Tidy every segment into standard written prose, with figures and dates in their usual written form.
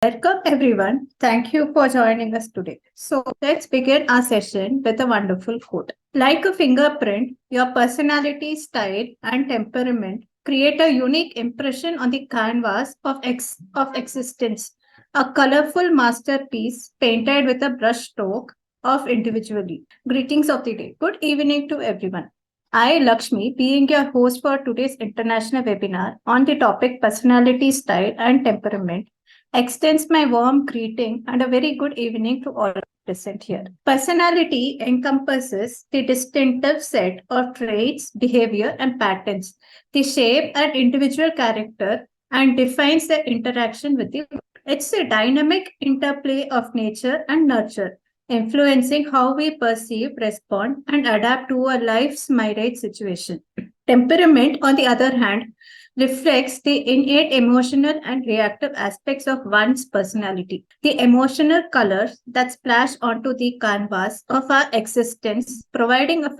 Welcome, everyone. Thank you for joining us today. So, let's begin our session with a wonderful quote. Like a fingerprint, your personality, style, and temperament create a unique impression on the canvas of existence, a colorful masterpiece painted with a brushstroke of individually. Greetings of the day. Good evening to everyone. I, Lakshmi, being your host for today's international webinar on the topic personality, style, and temperament, extends my warm greeting and a very good evening to all present here. Personality encompasses the distinctive set of traits, behavior, and patterns, the shape and individual character, and defines the interaction with the world. It's a dynamic interplay of nature and nurture, influencing how we perceive, respond, and adapt to a life's myriad situation. Temperament, on the other hand, reflects the innate emotional and reactive aspects of one's personality. The emotional colors that splash onto the canvas of our existence, providing a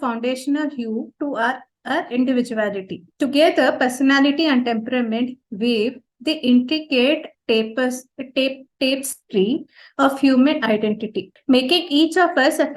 foundational hue to our individuality. Together, personality and temperament weave the intricate tapestry of human identity, making each of us a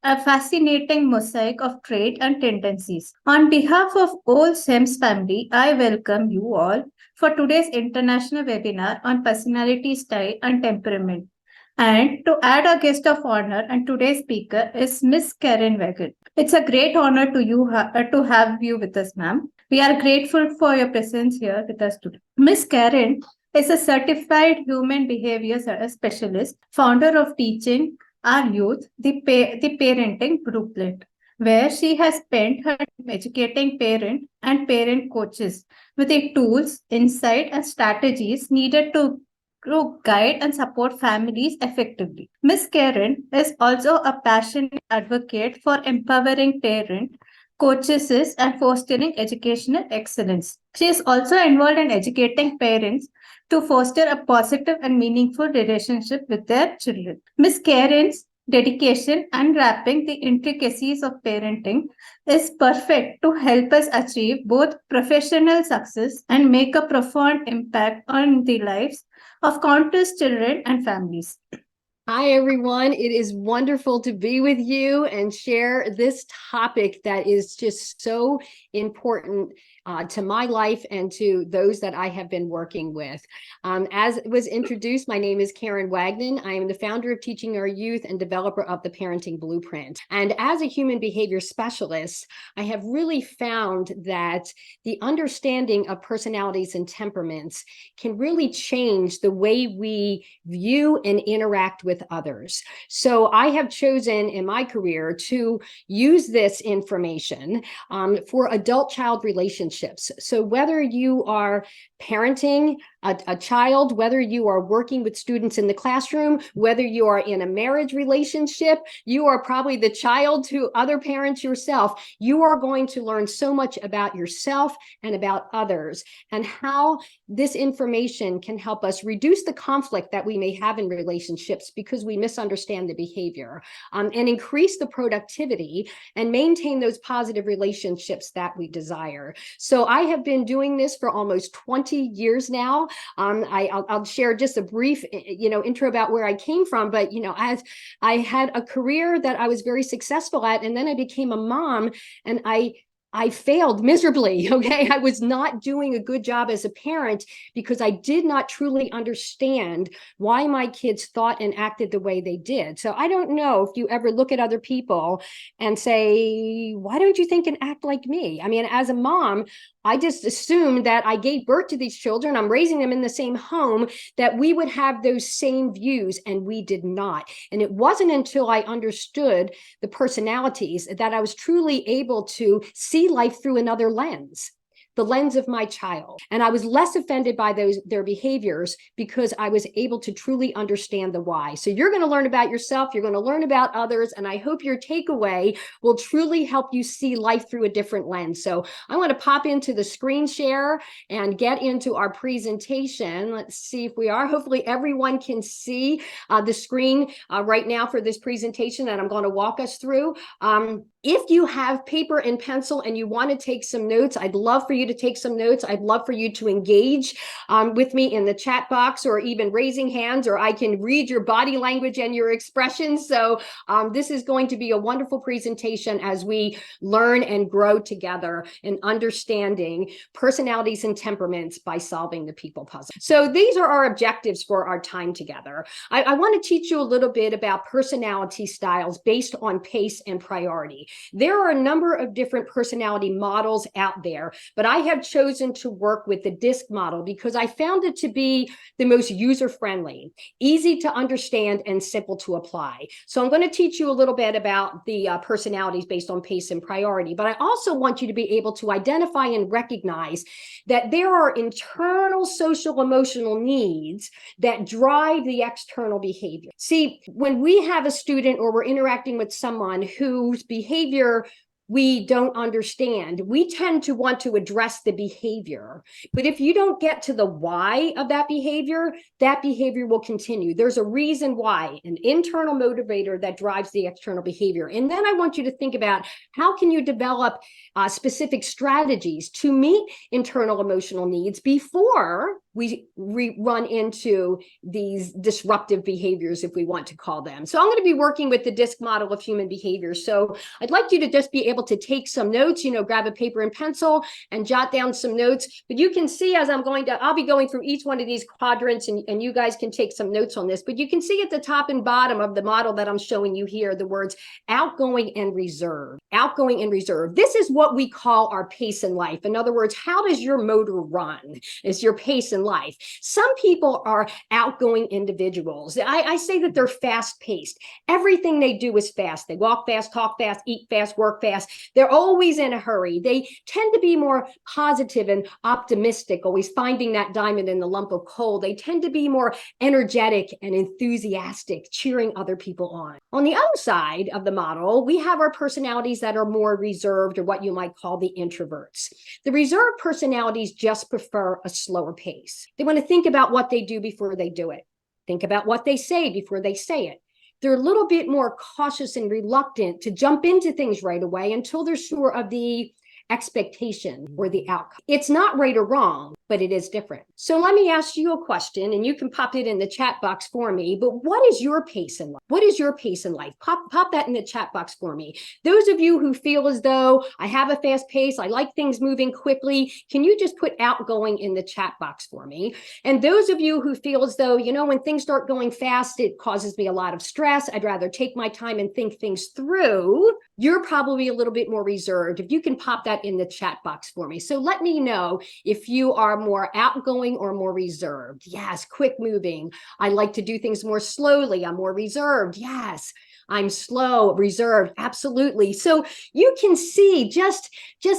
fascinating mosaic of trait and tendencies. On behalf of all SEMS family, I welcome you all for today's international webinar on personality, style, and temperament. And to add a guest of honor, and today's speaker is Miss Karen Wagon. It's a great honor to have you with us, ma'am. We are grateful for your presence here with us today. Miss Karen is a certified human behavior specialist, founder of Teaching Our Youth, the Parenting Blueprint, where she has spent her time educating parent and parent coaches with the tools, insight, and strategies needed to guide and support families effectively. Miss Karen is also a passionate advocate for empowering parents, coaches, and fostering educational excellence. She is also involved in educating parents to foster a positive and meaningful relationship with their children. Miss Karen's dedication and wrapping the intricacies of parenting is perfect to help us achieve both professional success and make a profound impact on the lives of countless children and families. Hi, everyone. It is wonderful to be with you and share this topic that is just so important to my life and to those that I have been working with. As was introduced, my name is Karen Wagnon. I am the founder of Teaching Our Youth and developer of the Parenting Blueprint. And as a human behavior specialist, I have really found that the understanding of personalities and temperaments can really change the way we view and interact with others. So I have chosen in my career to use this information for adult-child relationships. So whether you are parenting a child, whether you are working with students in the classroom, whether you are in a marriage relationship, you are probably the child to other parents yourself, you are going to learn so much about yourself and about others, and how this information can help us reduce the conflict that we may have in relationships because we misunderstand the behavior, and increase the productivity and maintain those positive relationships that we desire. So I have been doing this for almost 20 years now. I'll share just a brief, intro about where I came from. But, as I had a career that I was very successful at, and then I became a mom, and I failed miserably, okay? I was not doing a good job as a parent because I did not truly understand why my kids thought and acted the way they did. So I don't know if you ever look at other people and say, why don't you think and act like me? I mean, as a mom, I just assumed that I gave birth to these children, I'm raising them in the same home, that we would have those same views, and we did not. And it wasn't until I understood the personalities that I was truly able to see life through another lens, the lens of my child. And I was less offended by their behaviors because I was able to truly understand the why. So you're going to learn about yourself, you're going to learn about others, and I hope your takeaway will truly help you see life through a different lens. So I want to pop into the screen share and get into our presentation. Let's see if we are. Hopefully everyone can see the screen right now for this presentation that I'm going to walk us through. If you have paper and pencil and you want to take some notes, I'd love for you to take some notes. I'd love for you to engage with me in the chat box, or even raising hands, or I can read your body language and your expressions. So this is going to be a wonderful presentation as we learn and grow together in understanding personalities and temperaments by solving the people puzzle. So these are our objectives for our time together. I want to teach you a little bit about personality styles based on pace and priority. There are a number of different personality models out there, but I have chosen to work with the DISC model because I found it to be the most user-friendly, easy to understand, and simple to apply. So I'm going to teach you a little bit about the personalities based on pace and priority, but I also want you to be able to identify and recognize that there are internal social emotional needs that drive the external behavior. See, when we have a student or we're interacting with someone whose behavior we don't understand, we tend to want to address the behavior. But if you don't get to the why of that behavior will continue. There's a reason why, an internal motivator that drives the external behavior. And then I want you to think about how can you develop specific strategies to meet internal emotional needs before we run into these disruptive behaviors, if we want to call them. So I'm going to be working with the DISC model of human behavior. So I'd like you to just be able to take some notes, grab a paper and pencil and jot down some notes. But you can see as I'll be going through each one of these quadrants, and you guys can take some notes on this. But you can see at the top and bottom of the model that I'm showing you here, the words outgoing and reserved. Outgoing and reserved. This is what we call our pace in life. In other words, how does your motor run? Is your pace in life. Some people are outgoing individuals. I say that they're fast-paced. Everything they do is fast. They walk fast, talk fast, eat fast, work fast. They're always in a hurry. They tend to be more positive and optimistic, always finding that diamond in the lump of coal. They tend to be more energetic and enthusiastic, cheering other people on. On the other side of the model, we have our personalities that are more reserved, or what you might call the introverts. The reserved personalities just prefer a slower pace. They want to think about what they do before they do it. Think about what they say before they say it. They're a little bit more cautious and reluctant to jump into things right away until they're sure of the expectation or the outcome. It's not right or wrong, but it is different. So let me ask you a question, and you can pop it in the chat box for me. But what is your pace in life? What is your pace in life? Pop that in the chat box for me. Those of you who feel as though I have a fast pace, I like things moving quickly, can you just put outgoing in the chat box for me? And those of you who feel as though, when things start going fast, it causes me a lot of stress, I'd rather take my time and think things through, you're probably a little bit more reserved. If you can pop that in the chat box for me. So let me know if you are more outgoing or more reserved. Yes, quick moving. I like to do things more slowly. I'm more reserved. Yes, I'm slow, reserved. Absolutely. So you can see just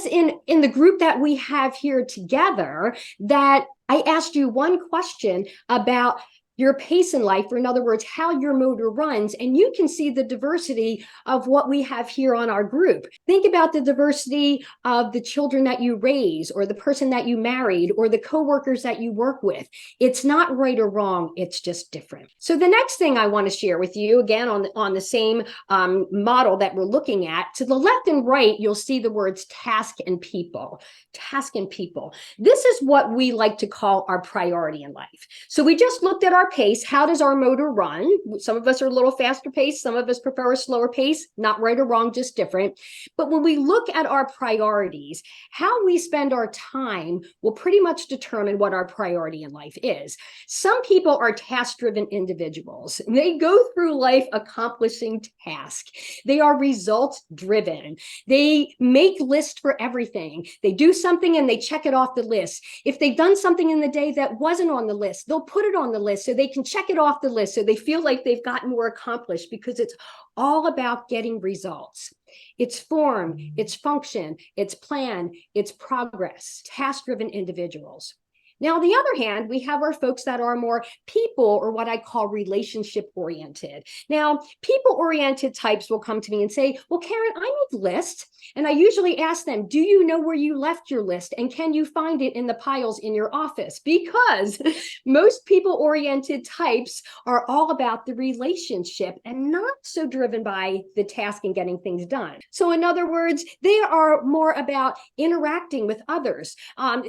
in the group that we have here together that I asked you one question about your pace in life, or in other words, how your motor runs, and you can see the diversity of what we have here on our group. Think about the diversity of the children that you raise, or the person that you married, or the coworkers that you work with. It's not right or wrong, it's just different. So the next thing I want to share with you, again, on the same model that we're looking at, to the left and right, you'll see the words task and people. Task and people. This is what we like to call our priority in life. So we just looked at our pace. How does our motor run? Some of us are a little faster pace. Some of us prefer a slower pace. Not right or wrong, just different. But when we look at our priorities, how we spend our time will pretty much determine what our priority in life is. Some people are task-driven individuals. They go through life accomplishing tasks. They are results-driven. They make lists for everything. They do something and they check it off the list. If they've done something in the day that wasn't on the list, they'll put it on the list so they can check it off the list, so they feel like they've gotten more accomplished, because it's all about getting results. It's form, it's function, it's plan, it's progress. Task-driven individuals. Now, on the other hand, we have our folks that are more people, or what I call relationship oriented. Now, people oriented types will come to me and say, well, Karen, I need lists. And I usually ask them, do you know where you left your list? And can you find it in the piles in your office? Because most people oriented types are all about the relationship and not so driven by the task and getting things done. So in other words, they are more about interacting with others.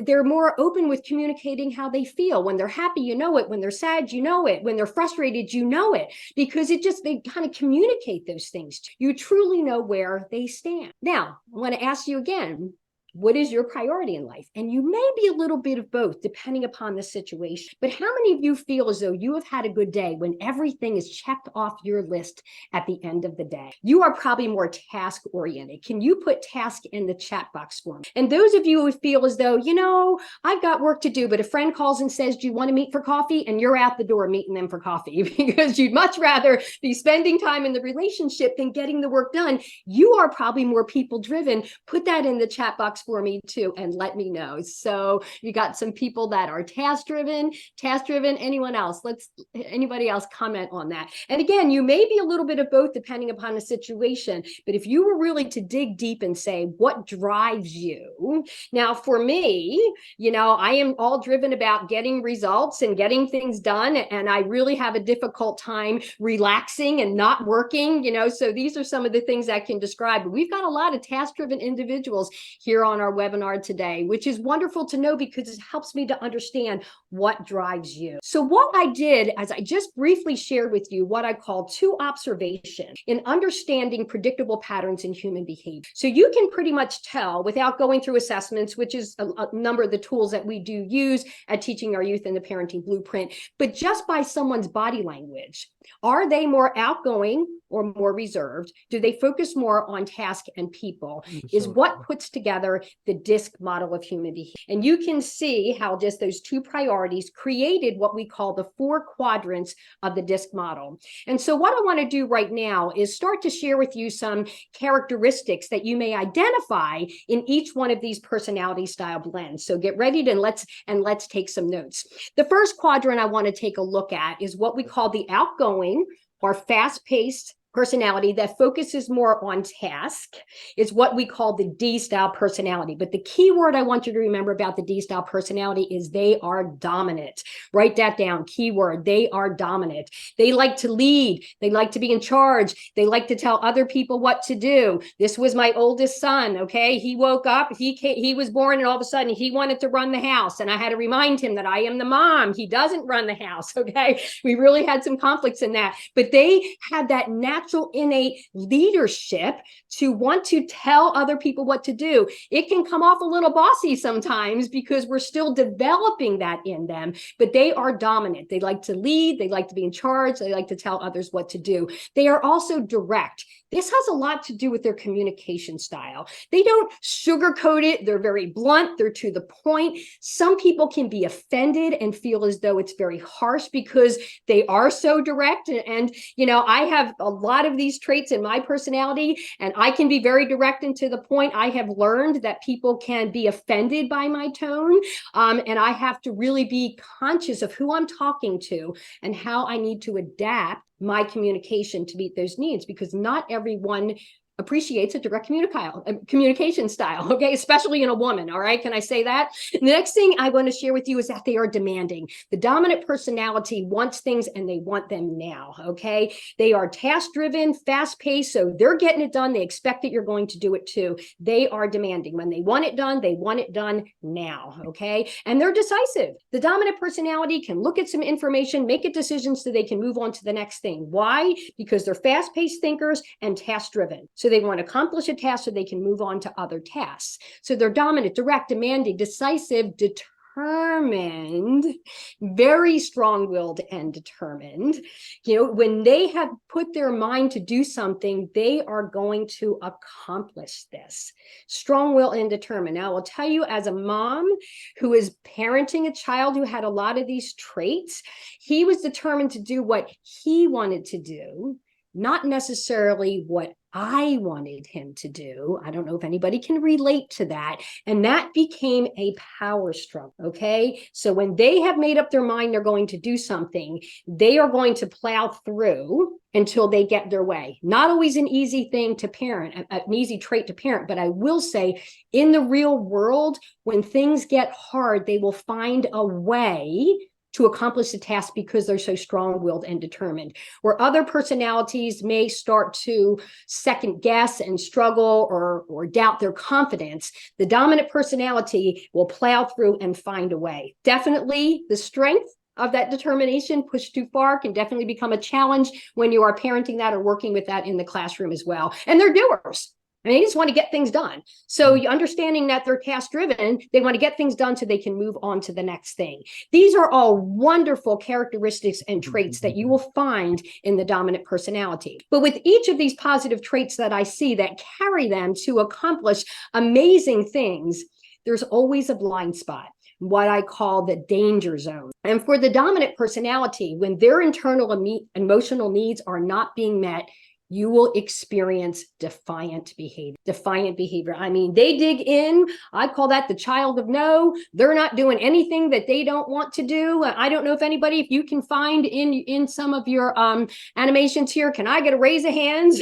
They're more open with communicating how they feel. When they're happy, you know it. When they're sad, you know it. When they're frustrated, you know it, because they kind of communicate those things. You truly know where they stand. Now, I want to ask you again, what is your priority in life? And you may be a little bit of both, depending upon the situation. But how many of you feel as though you have had a good day when everything is checked off your list at the end of the day? You are probably more task oriented. Can you put task in the chat box for me? And those of you who feel as though, I've got work to do, but a friend calls and says, do you want to meet for coffee? And you're out the door meeting them for coffee because you'd much rather be spending time in the relationship than getting the work done. You are probably more people driven. Put that in the chat box for me too, and let me know. So you got some people that are task driven. Anybody else comment on that? And again, you may be a little bit of both depending upon the situation, but if you were really to dig deep and say, what drives you? Now, for me, I am all driven about getting results and getting things done. And I really have a difficult time relaxing and not working, so these are some of the things I can describe. But we've got a lot of task driven individuals here on our webinar today, which is wonderful to know because it helps me to understand what drives you. So what I did, as I just briefly shared with you, what I call 2 observations in understanding predictable patterns in human behavior. So you can pretty much tell without going through assessments, which is a number of the tools that we do use at Teaching Our Youth in the Parenting Blueprint, but just by someone's body language. Are they more outgoing or more reserved? Do they focus more on task and people? Is what puts together the DISC model of human behavior. And you can see how just those 2 priorities created what we call the 4 quadrants of the DISC model. And so what I want to do right now is start to share with you some characteristics that you may identify in each one of these personality style blends. So get ready to let's take some notes. The first quadrant I want to take a look at is what we call the outgoing or fast-paced personality that focuses more on task. Is what we call the D-style personality. But the key word I want you to remember about the D-style personality is they are dominant. Write that down. Keyword, they are dominant. They like to lead. They like to be in charge. They like to tell other people what to do. This was my oldest son, okay? He woke up, he was born, and all of a sudden he wanted to run the house. And I had to remind him that I am the mom. He doesn't run the house, okay? We really had some conflicts in that. But they had that natural innate leadership to want to tell other people what to do. It can come off a little bossy sometimes because we're still developing that in them, but they are dominant. They like to lead. They like to be in charge. They like to tell others what to do. They are also direct. This has a lot to do with their communication style. They don't sugarcoat it. They're very blunt. They're to the point. Some people can be offended and feel as though it's very harsh because they are so direct. And I have a lot of these traits in my personality, and I can be very direct and to the point. I have learned that people can be offended by my tone, and I have to really be conscious of who I'm talking to and how I need to adapt my communication to meet those needs, because not everyone appreciates a direct communication style, okay? Especially in a woman, all right? Can I say that? The next thing I want to share with you is that they are demanding. The dominant personality wants things and they want them now, okay? They are task-driven, fast-paced, so they're getting it done. They expect that you're going to do it too. They are demanding. When they want it done, they want it done now, okay? And they're decisive. The dominant personality can look at some information, make a decision so they can move on to the next thing. Why? Because they're fast-paced thinkers and task-driven. So they want to accomplish a task so they can move on to other tasks. So they're dominant, direct, demanding, decisive, determined, very strong-willed and determined. When they have put their mind to do something, they are going to accomplish this. Strong-willed and determined. Now, I will tell you, as a mom who is parenting a child who had a lot of these traits, he was determined to do what he wanted to do, not necessarily what I wanted him to do. I don't know if anybody can relate to that. And that became a power struggle. Okay. So when they have made up their mind they're going to do something, they are going to plow through until they get their way. Not always an easy thing to parent, an easy trait to parent, but I will say in the real world, when things get hard, they will find a way to accomplish the task because they're so strong-willed and determined. Where other personalities may start to second guess and struggle or doubt their confidence, the dominant personality will plow through and find a way. Definitely the strength of that determination pushed too far can definitely become a challenge when you are parenting that or working with that in the classroom as well. And they're doers. I mean, they just want to get things done. So understanding that they're task driven, they want to get things done so they can move on to the next thing. These are all wonderful characteristics and traits that you will find in the dominant personality. But with each of these positive traits that I see that carry them to accomplish amazing things, there's always a blind spot, what I call the danger zone. And for the dominant personality, when their internal emotional needs are not being met, you will experience defiant behavior. Defiant behavior. I mean, they dig in. I call that the child of no. They're not doing anything that they don't want to do. I don't know if anybody, if you can find in some of your animations here, can I get a raise of hands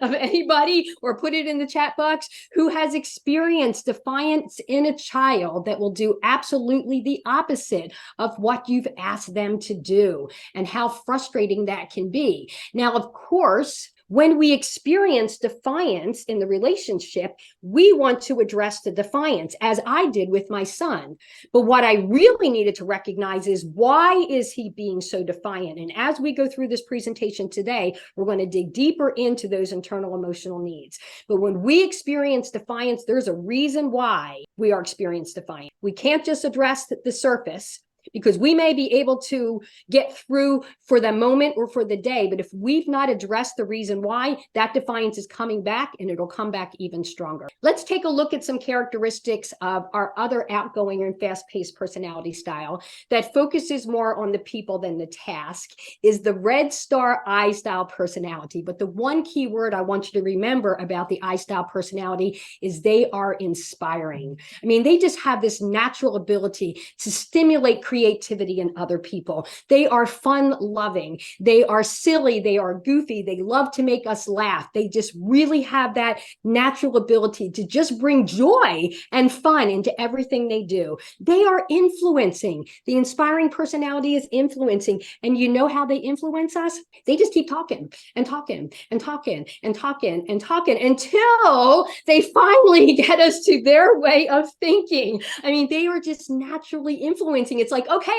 of anybody or put it in the chat box who has experienced defiance in a child that will do absolutely the opposite of what you've asked them to do, and how frustrating that can be. Now, of course, when we experience defiance in the relationship, we want to address the defiance, as I did with my son. But what I really needed to recognize is, why is he being so defiant? And as we go through this presentation today, we're going to dig deeper into those internal emotional needs. But when we experience defiance, there's a reason why we are experiencing defiance. We can't just address the surface, because we may be able to get through for the moment or for the day, but if we've not addressed the reason why, that defiance is coming back, and it'll come back even stronger. Let's take a look at some characteristics of our other outgoing and fast-paced personality style that focuses more on the people than the task. Is the red star I style personality. But the one key word I want you to remember about the I style personality is they are inspiring. I mean, they just have this natural ability to stimulate creativity in other people. They are fun-loving. They are silly. They are goofy. They love to make us laugh. They just really have that natural ability to just bring joy and fun into everything they do. They are influencing. The inspiring personality is influencing. And you know how they influence us? They just keep talking and talking and talking and talking and talking until they finally get us to their way of thinking. I mean, they are just naturally influencing. It's like, okay.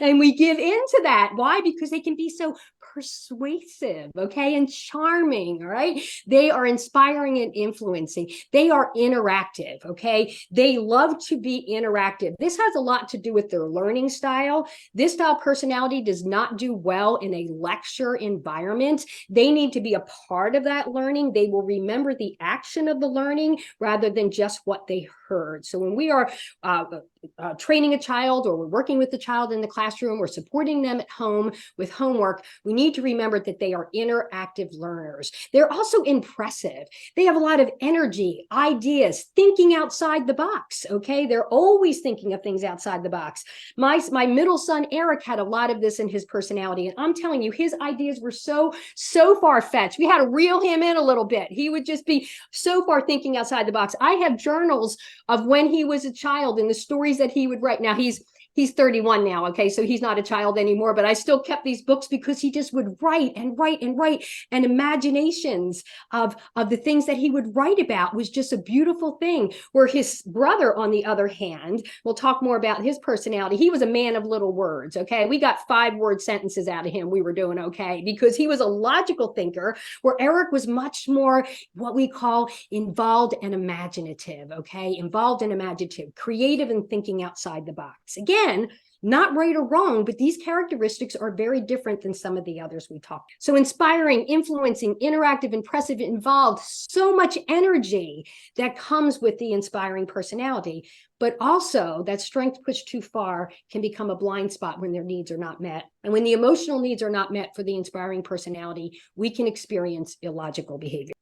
And we give into that. Why? Because they can be so persuasive, okay, and charming, all right? They are inspiring and influencing. They are interactive, okay? They love to be interactive. This has a lot to do with their learning style. This style personality does not do well in a lecture environment. They need to be a part of that learning. They will remember the action of the learning rather than just what they heard. So when we are training a child, or we're working with the child in the classroom, or supporting them at home with homework, we need to remember that they are interactive learners. They're also impressive. They have a lot of energy, ideas, thinking outside the box, okay? They're always thinking of things outside the box. My middle son, Eric, had a lot of this in his personality, and I'm telling you, his ideas were so far-fetched. We had to reel him in a little bit. He would just be so far thinking outside the box. I have journals of when he was a child and the stories that he would write. Now he's 31 now, okay, so he's not a child anymore, but I still kept these books because he just would write and write and write, and imaginations of the things that he would write about was just a beautiful thing. Where his brother, on the other hand, we'll talk more about his personality. He was a man of little words, okay? We got 5-word sentences out of him. We were doing okay because he was a logical thinker, where Eric was much more what we call involved and imaginative, okay? Involved and imaginative, creative and thinking outside the box. Again, not right or wrong, but these characteristics are very different than some of the others we talked. So inspiring, influencing, interactive, impressive, involved, so much energy that comes with the inspiring personality. But also that strength pushed too far can become a blind spot when their needs are not met. And when the emotional needs are not met for the inspiring personality, we can experience illogical behavior.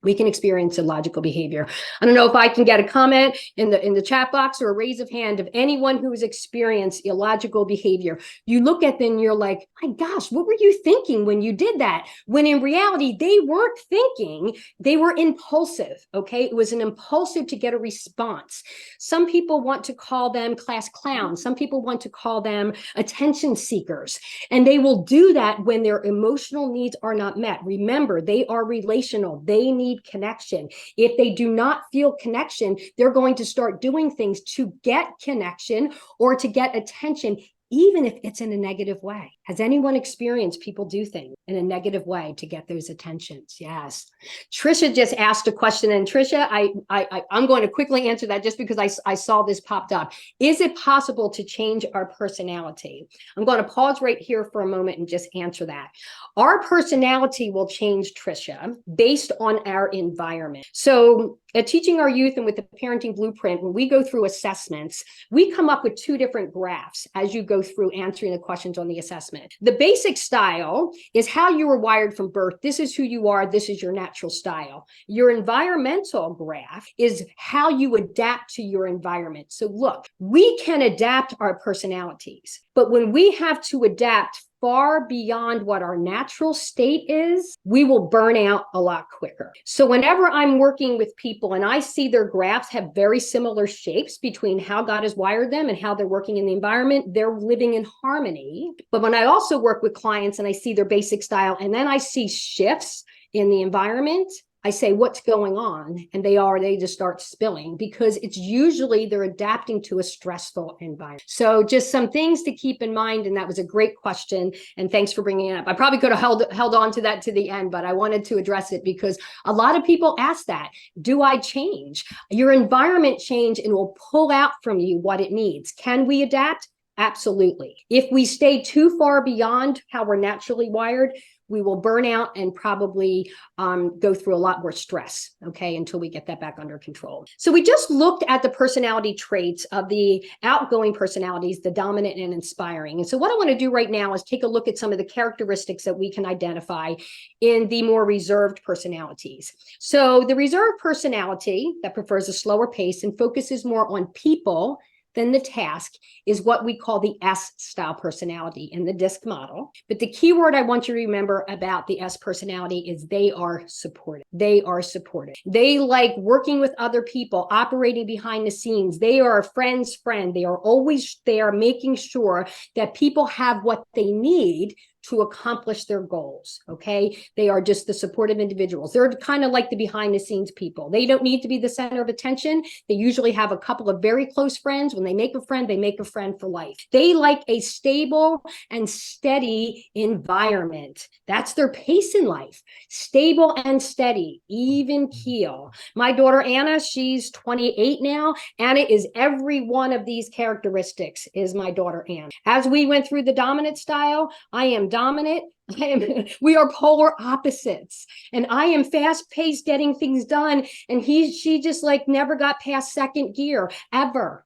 I don't know if I can get a comment in the chat box or a raise of hand of anyone who has experienced illogical behavior. You look at them and you're like, my gosh, what were you thinking when you did that? When in reality, they weren't thinking, they were impulsive, okay? It was an impulsive to get a response. Some people want to call them class clowns. Some people want to call them attention seekers. And they will do that when their emotional needs are not met. Remember, they are relational. They need connection. If they do not feel connection, they're going to start doing things to get connection or to get attention, even if it's in a negative way. Has anyone experienced people do things in a negative way to get those attentions? Yes. Trisha just asked a question, and Trisha, I'm going to quickly answer that just because I saw this popped up. Is it possible to change our personality? I'm going to pause right here for a moment and just answer that. Our personality will change, Trisha, based on our environment. So at Teaching Our Youth and with the Parenting Blueprint, when we go through assessments, we come up with two different graphs as you go through answering the questions on the assessment. The basic style is how you were wired from birth. This is who you are. This is your natural style. Your environmental graph is how you adapt to your environment. So look, we can adapt our personalities, but when we have to adapt far beyond what our natural state is, we will burn out a lot quicker. So whenever I'm working with people and I see their graphs have very similar shapes between how God has wired them and how they're working in the environment, they're living in harmony. But when I also work with clients and I see their basic style and then I see shifts in the environment, I say, what's going on? And they just start spilling because it's usually they're adapting to a stressful environment. So just some things to keep in mind. And that was a great question. And thanks for bringing it up. I probably could have held on to that to the end, but I wanted to address it because a lot of people ask that. Do I change? Your environment change and will pull out from you what it needs. Can we adapt? Absolutely. If we stay too far beyond how we're naturally wired, we will burn out and probably go through a lot more stress, okay, until we get that back under control. So we just looked at the personality traits of the outgoing personalities, the dominant and inspiring. And so what I want to do right now is take a look at some of the characteristics that we can identify in the more reserved personalities. So the reserved personality that prefers a slower pace and focuses more on people than the task is what we call the S-style personality in the DISC model. But the key word I want you to remember about the S personality is they are supportive. They are supportive. They like working with other people, operating behind the scenes. They are a friend's friend. They are always there making sure that people have what they need to accomplish their goals, okay? They are just the supportive individuals. They're kind of like the behind the scenes people. They don't need to be the center of attention. They usually have a couple of very close friends. When they make a friend for life. They like a stable and steady environment. That's their pace in life. Stable and steady, even keel. My daughter, Anna, she's 28 now. Anna is every one of these characteristics is my daughter, Anna. As we went through the dominant style, I am dominant. We are polar opposites, and I am fast paced getting things done. And she just like never got past second gear ever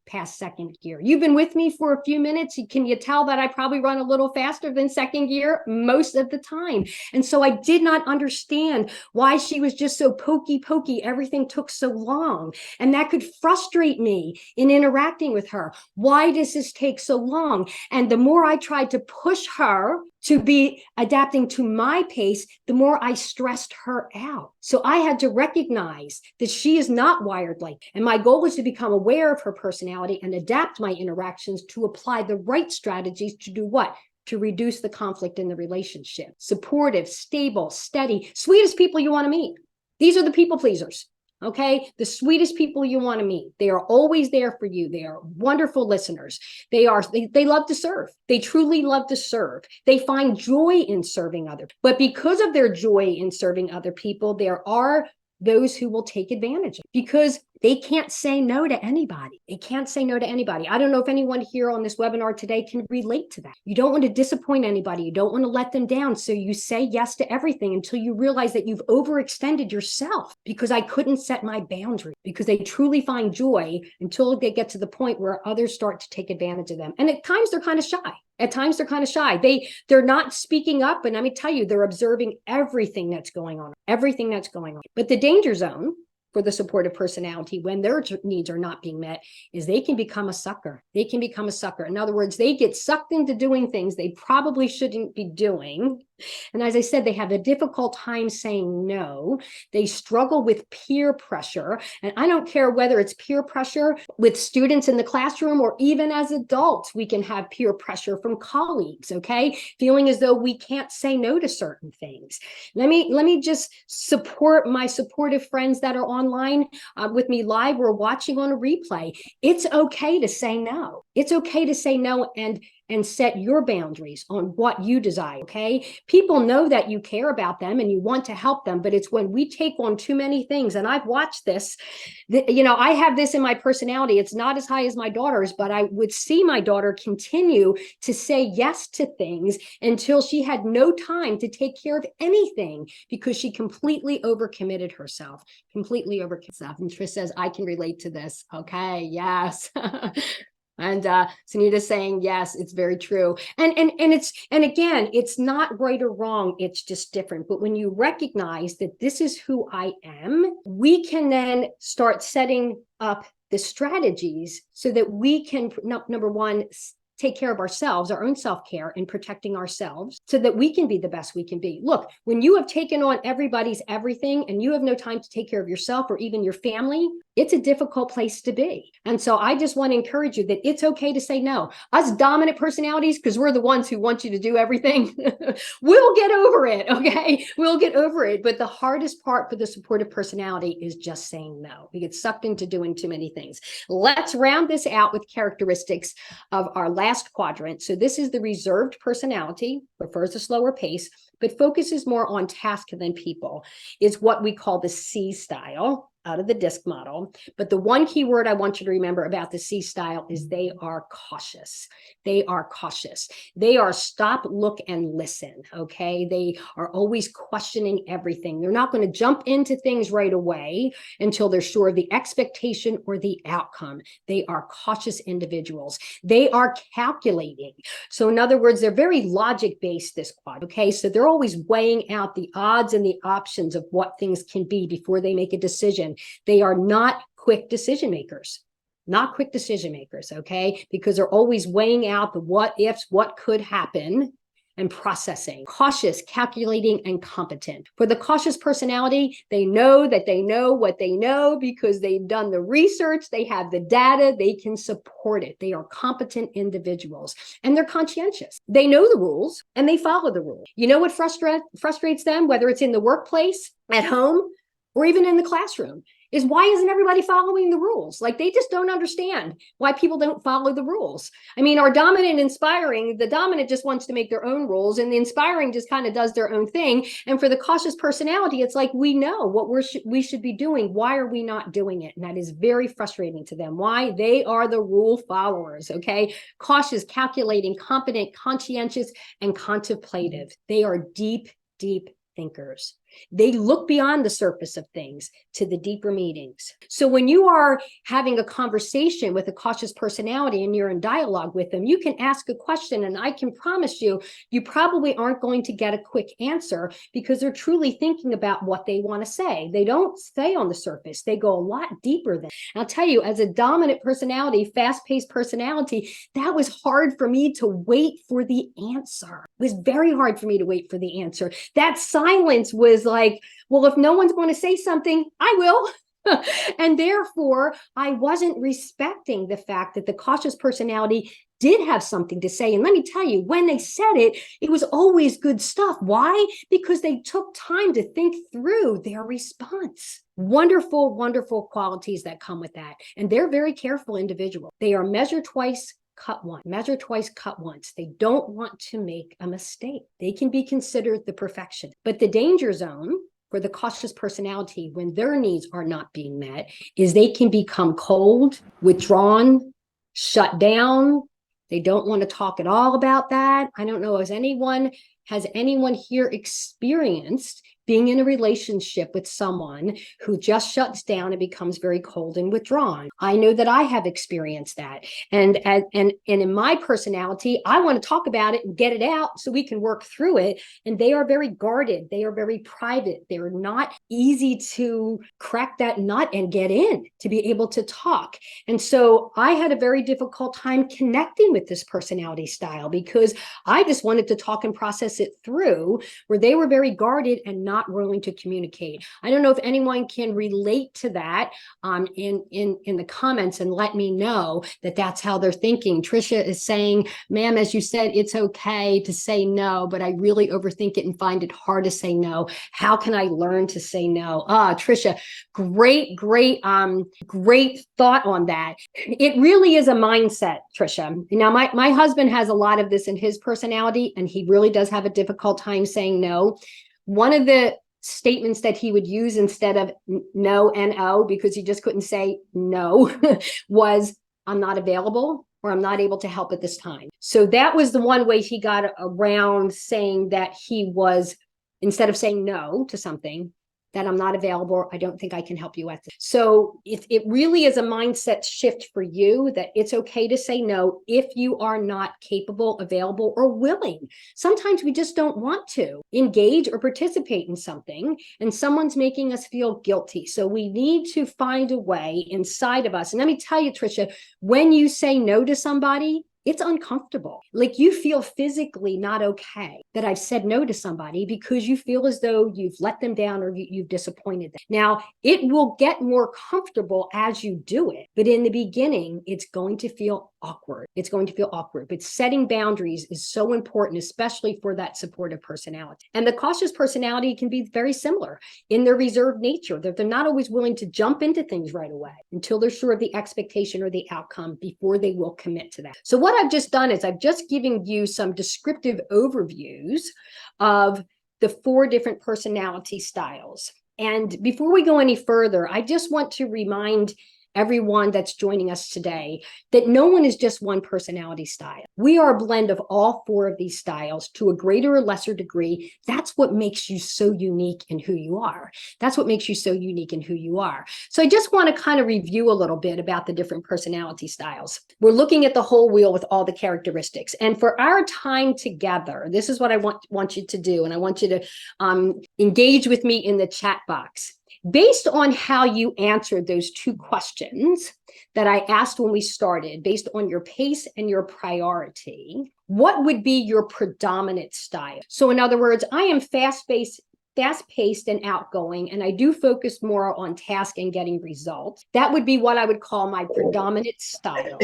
past second gear. You've been with me for a few minutes. Can you tell that I probably run a little faster than second gear most of the time? And so I did not understand why she was just so pokey. Everything took so long. And that could frustrate me in interacting with her. Why does this take so long? And the more I tried to push her to be adapting to my pace, the more I stressed her out. So I had to recognize that she is not wired like, and my goal is to become aware of her personality and adapt my interactions to apply the right strategies to do what? To reduce the conflict in the relationship. Supportive, stable, steady, sweetest people you want to meet. These are the people pleasers. Okay, the sweetest people you want to meet. They are always there for you. They are wonderful listeners. They love to serve. They truly love to serve. They find joy in serving others. But because of their joy in serving other people, there are those who will take advantage of it. Because They can't say no to anybody. They can't say no to anybody. I don't know if anyone here on this webinar today can relate to that. You don't want to disappoint anybody. You don't want to let them down. So you say yes to everything until you realize that you've overextended yourself because I couldn't set my boundary, because they truly find joy until they get to the point where others start to take advantage of them. And at times they're kind of shy. At times they're kind of shy. They're not speaking up. And let me tell you, they're observing everything that's going on, But the danger zone for the supportive personality, when their needs are not being met, is they can become a sucker. They can become a sucker. In other words, they get sucked into doing things they probably shouldn't be doing. And as I said, they have a difficult time saying no. They struggle with peer pressure. And I don't care whether it's peer pressure with students in the classroom or even as adults, we can have peer pressure from colleagues, okay? Feeling as though we can't say no to certain things. Let me just support my supportive friends that are online with me live or watching on a replay. It's okay to say no. It's okay to say no and set your boundaries on what you desire, okay? People know that you care about them and you want to help them, but it's when we take on too many things, and I've watched this, I have this in my personality. It's not as high as my daughter's, but I would see my daughter continue to say yes to things until she had no time to take care of anything because she completely overcommitted herself, And Trish says, I can relate to this. Okay, yes. And Sunita's saying, yes, it's very true. And again, it's not right or wrong. It's just different. But when you recognize that this is who I am, we can then start setting up the strategies so that we can, number one, take care of ourselves, our own self-care, and protecting ourselves so that we can be the best we can be. Look, when you have taken on everybody's everything and you have no time to take care of yourself or even your family, it's a difficult place to be. And so I just want to encourage you that it's okay to say no. Us dominant personalities, because we're the ones who want you to do everything, we'll get over it, okay? We'll get over it. But the hardest part for the supportive personality is just saying no. We get sucked into doing too many things. Let's round this out with characteristics of our last quadrant. So this is the reserved personality, prefers a slower pace, but focuses more on task than people, is what we call the C style out of the DISC model. But the one key word I want you to remember about the C style is they are cautious. They are cautious. They are stop, look, and listen, okay? They are always questioning everything. They're not going to jump into things right away until they're sure of the expectation or the outcome. They are cautious individuals. They are calculating. So in other words, they're very logic-based, this quad, okay? So they're always weighing out the odds and the options of what things can be before they make a decision. They are not quick decision makers, okay? Because they're always weighing out the what ifs, what could happen, and processing. Cautious, calculating, and competent. For the cautious personality, they know that they know what they know because they've done the research, they have the data, they can support it. They are competent individuals, and they're conscientious. They know the rules, and they follow the rules. You know what frustrates them, whether it's in the workplace, at home, or even in the classroom, is why isn't everybody following the rules? Like, they just don't understand why people don't follow the rules. I mean, our dominant and inspiring, the dominant just wants to make their own rules, and the inspiring just kind of does their own thing. And for the cautious personality, it's like, we know what we should be doing. Why are we not doing it? And that is very frustrating to them. Why? They are the rule followers, okay? Cautious, calculating, competent, conscientious, and contemplative. They are deep, deep thinkers. They look beyond the surface of things to the deeper meanings. So when you are having a conversation with a cautious personality and you're in dialogue with them, you can ask a question, and I can promise you, you probably aren't going to get a quick answer because they're truly thinking about what they want to say. They don't stay on the surface. They go a lot deeper than. And I'll tell you, as a dominant personality, fast-paced personality, that was hard for me to wait for the answer. It was very hard for me to wait for the answer. That silence was like, well, if no one's going to say something, I will. And therefore, I wasn't respecting the fact that the cautious personality did have something to say. And let me tell you, when they said it, it was always good stuff. Why? Because they took time to think through their response. Wonderful, wonderful qualities that come with that. And they're very careful individuals. They are measure twice, cut once. Measure twice, cut once. They don't want to make a mistake. They can be considered the perfection. But the danger zone for the cautious personality when their needs are not being met is they can become cold, withdrawn, shut down. They don't want to talk at all about that. I don't know, has anyone here experienced being in a relationship with someone who just shuts down and becomes very cold and withdrawn? I know that I have experienced that. And in my personality, I want to talk about it and get it out so we can work through it. And they are very guarded. They are very private. They're not easy to crack that nut and get in to be able to talk. And so I had a very difficult time connecting with this personality style because I just wanted to talk and process it through, where they were very guarded and not willing to communicate. I don't know if anyone can relate to that in the comments and let me know that that's how they're thinking. Trisha is saying, ma'am, as you said, it's okay to say no, but I really overthink it and find it hard to say no. How can I learn to say no? Trisha, great thought on that. It really is a mindset, Trisha. Now, my husband has a lot of this in his personality, and he really does have a difficult time saying no. One of the statements that he would use instead of no, N-O, because he just couldn't say no, was, I'm not available, or I'm not able to help at this time. So that was the one way he got around saying that he was, instead of saying no to something, that I'm not available, I don't think I can help you at this. So it really is a mindset shift for you that it's okay to say no if you are not capable, available, or willing. Sometimes we just don't want to engage or participate in something, and someone's making us feel guilty. So we need to find a way inside of us. And let me tell you, Trisha, when you say no to somebody, it's uncomfortable. Like you feel physically not okay that I've said no to somebody because you feel as though you've let them down or you've disappointed them. Now, it will get more comfortable as you do it, but in the beginning, it's going to feel awkward. It's going to feel awkward, but setting boundaries is so important, especially for that supportive personality. And the cautious personality can be very similar in their reserved nature, that they're not always willing to jump into things right away until they're sure of the expectation or the outcome before they will commit to that. So what I've just done is I've just given you some descriptive overviews of the 4 different personality styles. And before we go any further, I just want to remind everyone that's joining us today that no one is just one personality style. We are a blend of all 4 of these styles to a greater or lesser degree. That's what makes you so unique in who you are. That's what makes you so unique in who you are. So I just want to kind of review a little bit about the different personality styles. We're looking at the whole wheel with all the characteristics. And for our time together, this is what I want you to do. And I want you to engage with me in the chat box. Based on how you answered those 2 questions that I asked when we started, based on your pace and your priority, what would be your predominant style? So in other words, I am fast-paced and outgoing, and I do focus more on task and getting results. That would be what I would call my predominant style.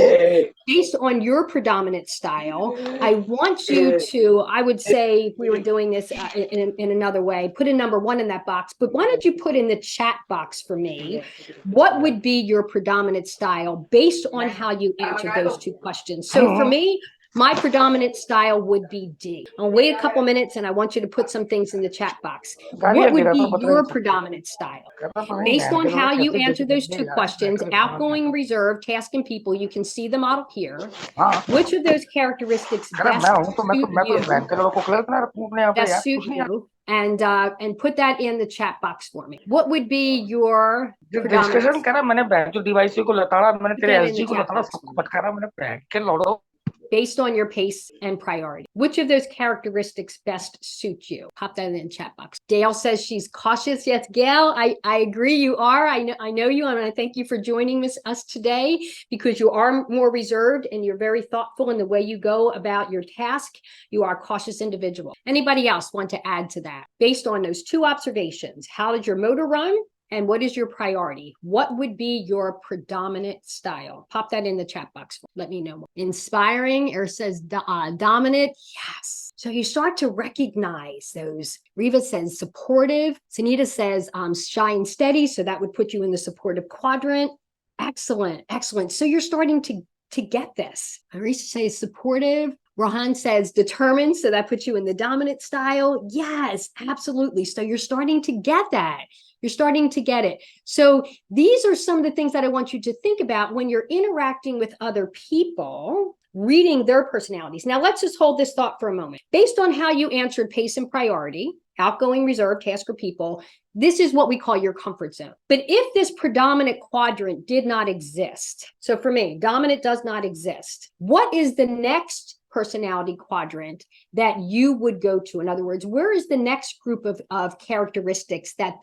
Based on your predominant style, I want you to, I would say, if we were doing this in another way, put a number 1 in that box, but why don't you put in the chat box for me, what would be your predominant style based on how you answered those 2 questions? So for me, my predominant style would be D. I'll wait a couple minutes and I want you to put some things in the chat box. What would be your predominant style? Based on how you answer those 2 questions, outgoing, reserved, task, and people, you can see the model here. Which of those characteristics best suit you? And put that in the chat box for me. What would be your predominant? Based on your pace and priority, which of those characteristics best suit you? Pop that in the chat box. Dale says she's cautious. Yes, Gail, I agree you are. I know you, and I thank you for joining us today because you are more reserved and you're very thoughtful in the way you go about your task. You are a cautious individual. Anybody else want to add to that? Based on those 2 observations, how did your motor run? And what is your priority? What would be your predominant style? Pop that in the chat box. Let me know more. Inspiring, or says dominant. Yes. So you start to recognize those. Riva says supportive. Sunita says shy and steady. So that would put you in the supportive quadrant. Excellent, excellent. So you're starting to get this. Arisa says supportive. Rohan says determined. So that puts you in the dominant style. Yes, absolutely. So you're starting to get that. You're starting to get it. So these are some of the things that I want you to think about when you're interacting with other people, reading their personalities. Now, let's just hold this thought for a moment. Based on how you answered pace and priority, outgoing, reserved, task, or people, this is what we call your comfort zone. But if this predominant quadrant did not exist, so for me, dominant does not exist, what is the next personality quadrant that you would go to? In other words, where is the next group of characteristics that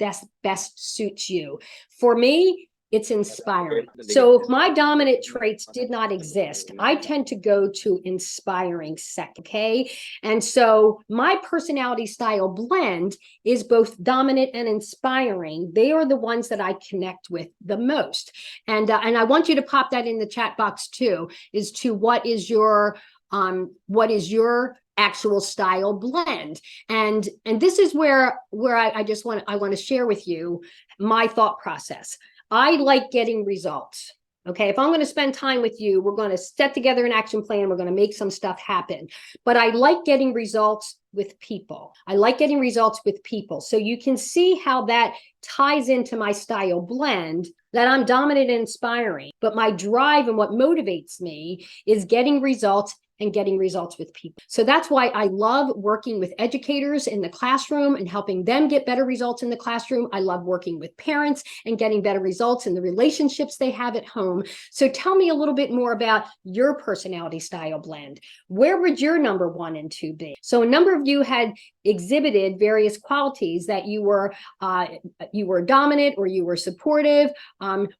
best suits you? For me, it's inspiring. So if my dominant traits did not exist, I tend to go to inspiring second, okay? And so my personality style blend is both dominant and inspiring. They are the ones that I connect with the most. And I want you to pop that in the chat box too, is to what is your actual style blend. And this is where I want to share with you my thought process. I like getting results. Okay, if I'm going to spend time with you, we're going to set together an action plan. We're going to make some stuff happen. But I like getting results with people. I like getting results with people. So you can see how that ties into my style blend, that I'm dominant and inspiring. But my drive and what motivates me is getting results and getting results with people. So that's why I love working with educators in the classroom and helping them get better results in the classroom. I love working with parents and getting better results in the relationships they have at home. So tell me a little bit more about your personality style blend. Where would your number 1 and 2 be? So a number of you had exhibited various qualities that you were dominant or you were supportive.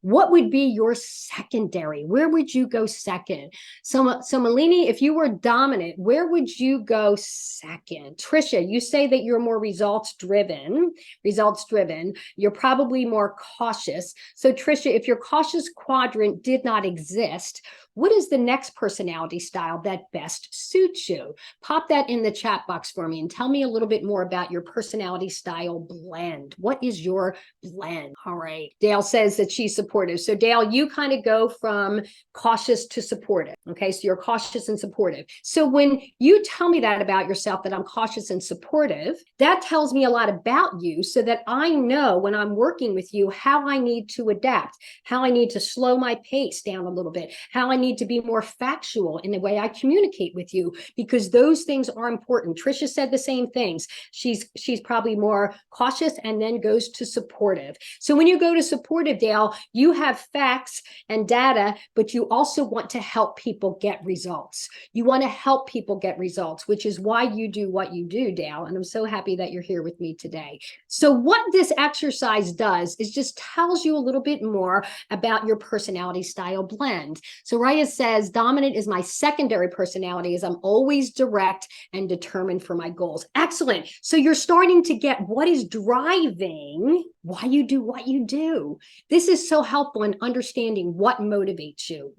What would be your secondary? Where would you go second? So Malini, if you were dominant, where would you go second? Trisha, you say that you're more results driven. You're probably more cautious. So Trisha, if your cautious quadrant did not exist, what is the next personality style that best suits you? Pop that in the chat box for me and tell me a little bit more about your personality style blend. What is your blend? All right. Dale says that she's supportive. So Dale, you kind of go from cautious to supportive. Okay. So you're cautious and supportive. So when you tell me that about yourself, that I'm cautious and supportive, that tells me a lot about you so that I know when I'm working with you how I need to adapt, how I need to slow my pace down a little bit, how I need to be more factual in the way I communicate with you, because those things are important. Trisha said the same things. She's probably more cautious and then goes to supportive. So when you go to supportive, Dale, you have facts and data, but you also want to help people get results. You want to help people get results, which is why you do what you do, Dale. And I'm so happy that you're here with me today. So what this exercise does is just tells you a little bit more about your personality style blend. So Raya says, dominant is my secondary personality, as I'm always direct and determined for my goals. Excellent. So you're starting to get what is driving why you do what you do. This is so helpful in understanding what motivates you.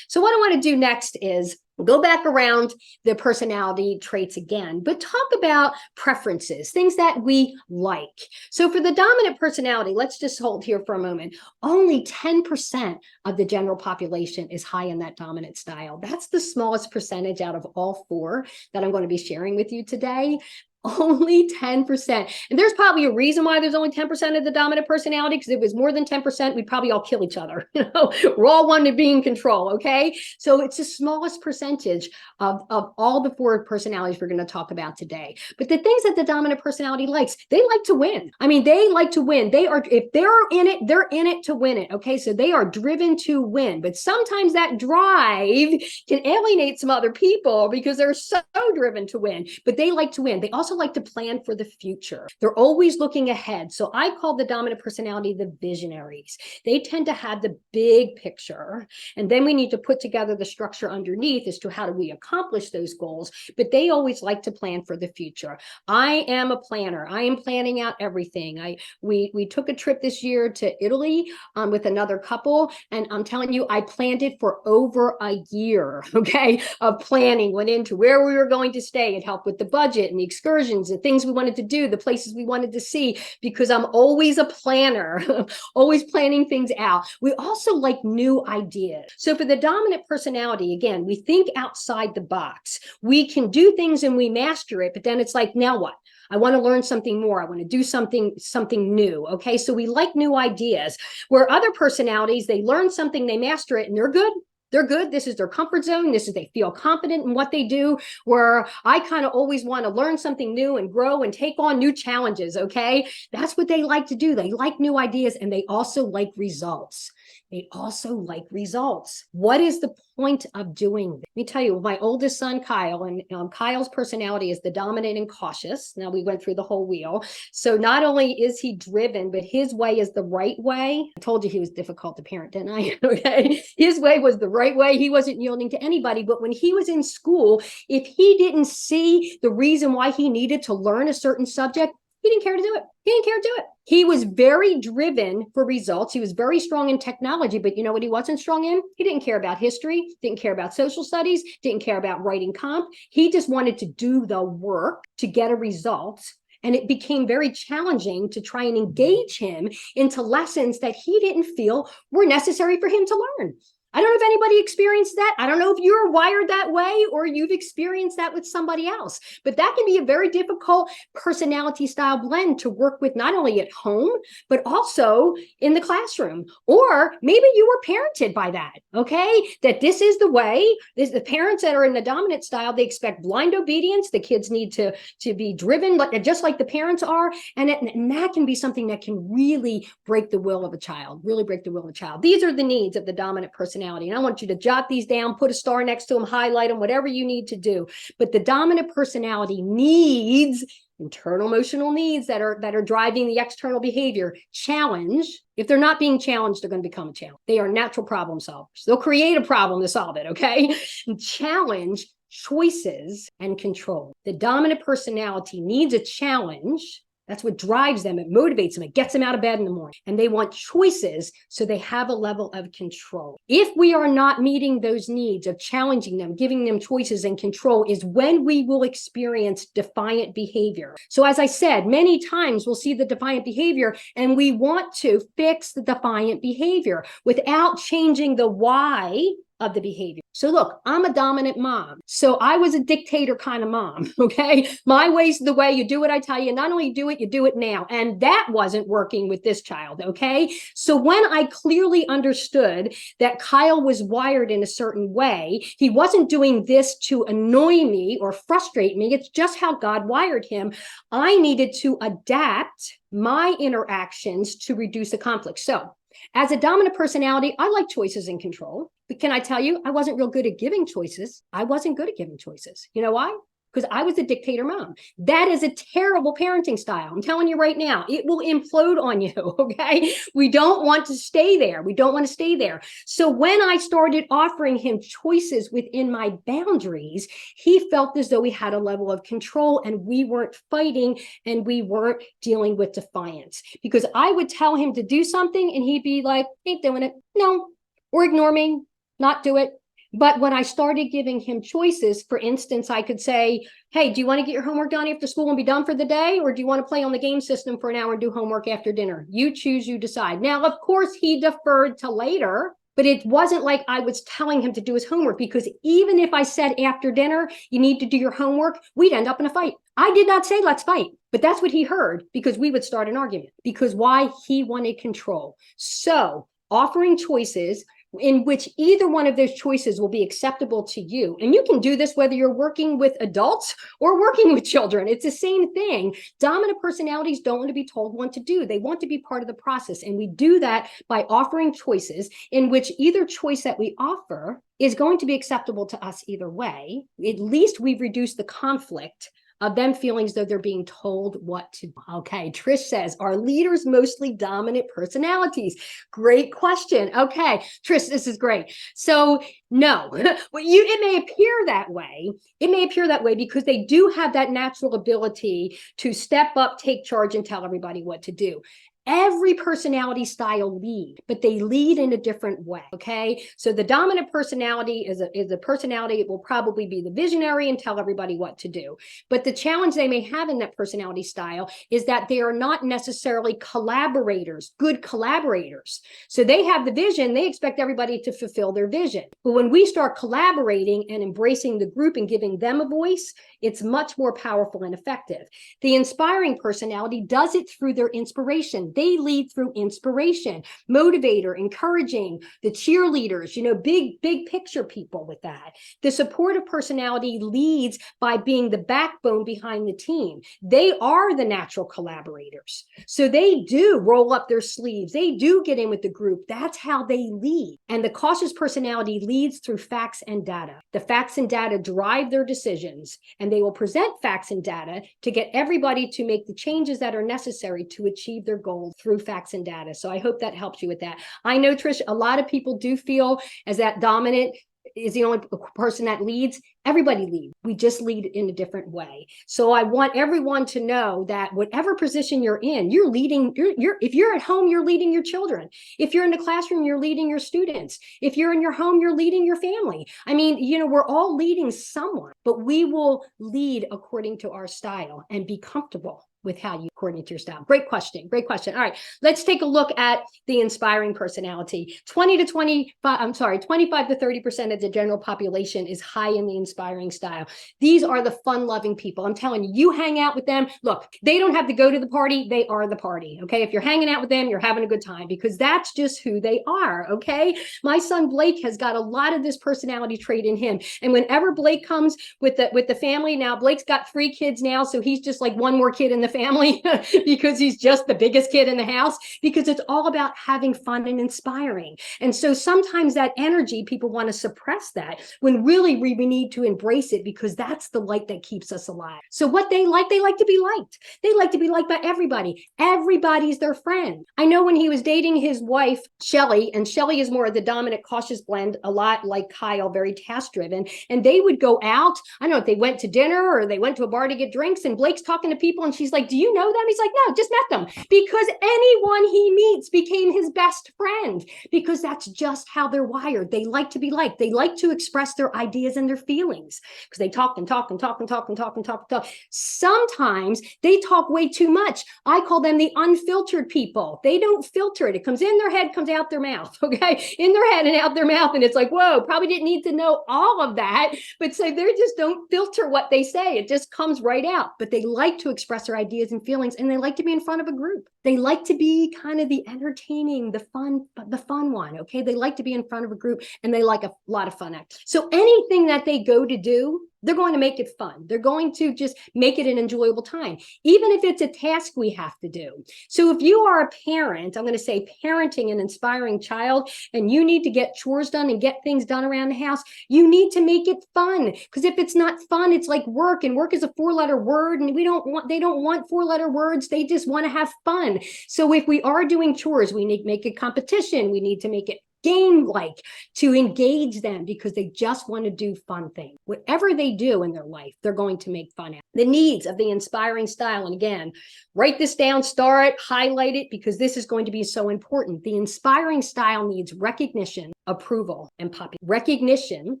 So what I want to do next is go back around the personality traits again, but talk about preferences, things that we like. So for the dominant personality, let's just hold here for a moment. Only 10% of the general population is high in that dominant style. That's the smallest percentage out of all 4 that I'm going to be sharing with you today. Only 10%. And there's probably a reason why there's only 10% of the dominant personality, because if it was more than 10%, we'd probably all kill each other. We're all wanting to be in control, okay? So it's the smallest percentage of all the 4 personalities we're going to talk about today. But the things that the dominant personality likes, they like to win. I mean, they like to win. If they're in it to win it, okay? So they are driven to win. But sometimes that drive can alienate some other people because they're so driven to win. But they like to win. They also like to plan for the future. They're always looking ahead. So I call the dominant personality the visionaries. They tend to have the big picture, and then we need to put together the structure underneath as to how do we accomplish those goals. But they always like to plan for the future. I am a planner. I am planning out everything. We took a trip this year to Italy with another couple, and I'm telling you, I planned it for over a year, okay, of planning. Went into where we were going to stay. It helped with the budget and the excursion excursions, the things we wanted to do, the places we wanted to see, because I'm always a planner, always planning things out. We also like new ideas. So for the dominant personality, again, we think outside the box. We can do things and we master it, but then it's like, now what? I want to learn something more. I want to do something new. Okay. So we like new ideas, where other personalities, they learn something, they master it, and they're good. They're good. This is their comfort zone. They feel confident in what they do, where I kind of always want to learn something new and grow and take on new challenges. Okay. That's what they like to do. They like new ideas, and they also like results. They also like results. What is the point of doing this? Let me tell you, my oldest son, Kyle, and Kyle's personality is the dominant and cautious. Now, we went through the whole wheel. So not only is he driven, but his way is the right way. I told you he was difficult to parent, didn't I? Okay. His way was the right way. He wasn't yielding to anybody. But when he was in school, if he didn't see the reason why he needed to learn a certain subject, he didn't care to do it. He didn't care to do it. He was very driven for results. He was very strong in technology, but you know what he wasn't strong in? He didn't care about history, didn't care about social studies, didn't care about writing comp. He just wanted to do the work to get a result. And it became very challenging to try and engage him into lessons that he didn't feel were necessary for him to learn. I don't know if anybody experienced that. I don't know if you're wired that way or you've experienced that with somebody else, but that can be a very difficult personality style blend to work with, not only at home, but also in the classroom. Or maybe you were parented by that, okay? That this is the way. The parents that are in the dominant style, they expect blind obedience. The kids need to be driven just like the parents are. And that can be something that can really break the will of a child, really break the will of a child. These are the needs of the dominant personality. And I want you to jot these down, put a star next to them, highlight them, whatever you need to do. But the dominant personality needs internal emotional needs that are driving the external behavior. Challenge. If they're not being challenged, they're going to become a challenge. They are natural problem solvers. They'll create a problem to solve it, okay? And challenge, choices, and control. The dominant personality needs a challenge. That's what drives them. It motivates them. It gets them out of bed in the morning. And they want choices, so they have a level of control. If we are not meeting those needs of challenging them, giving them choices and control, is when we will experience defiant behavior. So as I said, many times we'll see the defiant behavior and we want to fix the defiant behavior without changing the why of the behavior. So look, I'm a dominant mom. So I was a dictator kind of mom, okay? My way's the way. You do what I tell you. Not only do it, you do it now. And that wasn't working with this child, okay? So when I clearly understood that Kyle was wired in a certain way, he wasn't doing this to annoy me or frustrate me. It's just how God wired him. I needed to adapt my interactions to reduce the conflict. So as a dominant personality, I like choices and control. But can I tell you, I wasn't real good at giving choices. I wasn't good at giving choices. You know why? Because I was a dictator mom. That is a terrible parenting style. I'm telling you right now, it will implode on you, okay? We don't want to stay there. We don't want to stay there. So when I started offering him choices within my boundaries, he felt as though he had a level of control and we weren't fighting and we weren't dealing with defiance. Because I would tell him to do something and he'd be like, ain't doing it. No, or ignore me, not do it. But when I started giving him choices, for instance, I could say, hey, do you want to get your homework done after school and be done for the day? Or do you want to play on the game system for an hour and do homework after dinner? You choose, you decide. Now, of course, he deferred to later, but it wasn't like I was telling him to do his homework, because even if I said after dinner, you need to do your homework, we'd end up in a fight. I did not say let's fight, but that's what he heard, because we would start an argument. Because why? He wanted control. So offering choices in which either one of those choices will be acceptable to you. And you can do this whether you're working with adults or working with children. It's the same thing. Dominant personalities don't want to be told what to do. They want to be part of the process. And we do that by offering choices in which either choice that we offer is going to be acceptable to us either way. At least we've reduced the conflict of them feeling as though they're being told what to do. Okay, Trish says, are leaders mostly dominant personalities? Great question. Okay, Trish, this is great. So no, it may appear that way. It may appear that way because they do have that natural ability to step up, take charge, and tell everybody what to do. Every personality style lead, but they lead in a different way. Okay. So the dominant personality is a personality. It will probably be the visionary and tell everybody what to do. But the challenge they may have in that personality style is that they are not necessarily collaborators, good collaborators. So they have the vision. They expect everybody to fulfill their vision. But when we start collaborating and embracing the group and giving them a voice, it's much more powerful and effective. The inspiring personality does it through their inspiration. They lead through inspiration, motivator, encouraging, the cheerleaders, big picture people with that. The supportive personality leads by being the backbone behind the team. They are the natural collaborators. So they do roll up their sleeves. They do get in with the group. That's how they lead. And the cautious personality leads through facts and data. The facts and data drive their decisions, and they will present facts and data to get everybody to make the changes that are necessary to achieve their goals through facts and data. So I hope that helps you with that. I know, Trish, a lot of people do feel as that dominant is the only person that leads. Everybody leads. We just lead in a different way. So I want everyone to know that whatever position you're in, you're leading. If you're at home, you're leading your children. If you're in the classroom, you're leading your students. If you're in your home, you're leading your family. I mean, we're all leading someone, but we will lead according to our style and be comfortable with how you coordinate your style. Great question. Great question. All right, let's take a look at the inspiring personality. 25 to 30% of the general population is high in the inspiring style. These are the fun-loving people. I'm telling you, you hang out with them. Look, they don't have to go to the party. They are the party. Okay. If you're hanging out with them, you're having a good time because that's just who they are. Okay. My son Blake has got a lot of this personality trait in him. And whenever Blake comes with the family, now Blake's got 3 kids now. So he's just like one more kid in the family because he's just the biggest kid in the house, because it's all about having fun and inspiring. And so sometimes that energy, people want to suppress that when really we need to embrace it, because that's the light that keeps us alive. So what they like to be liked. They like to be liked by everybody. Everybody's their friend. I know when he was dating his wife, Shelly, and Shelly is more of the dominant cautious blend, a lot like Kyle, very task driven. And they would go out. I don't know if they went to dinner or they went to a bar to get drinks, and Blake's talking to people and she's like, do you know them? He's like, no, just met them. Because anyone he meets became his best friend, because that's just how they're wired. They like to be liked. They like to express their ideas and their feelings because they talk and talk and talk and talk and talk and talk and talk. Sometimes they talk way too much. I call them the unfiltered people. They don't filter it. It comes in their head, comes out their mouth, okay? In their head and out their mouth. And it's like, whoa, probably didn't need to know all of that. But so they just don't filter what they say. It just comes right out. But they like to express their ideas and feelings, and they like to be in front of a group. They like to be kind of the entertaining, the fun one, okay? They like to be in front of a group, and they like a lot of fun acts. So anything that they go to do, they're going to make it fun. They're going to just make it an enjoyable time, even if it's a task we have to do. So if you are a parent, I'm going to say parenting an inspiring child, and you need to get chores done and get things done around the house, you need to make it fun. Because if it's not fun, it's like work, and work is a 4-letter word, and they don't want 4-letter words. They just want to have fun. So if we are doing chores, we need to make it competition. We need to make it game-like to engage them, because they just want to do fun things. Whatever they do in their life, they're going to make fun of. The needs of the inspiring style, and again, write this down, star it, highlight it, because this is going to be so important. The inspiring style needs recognition, approval, and popularity. Recognition,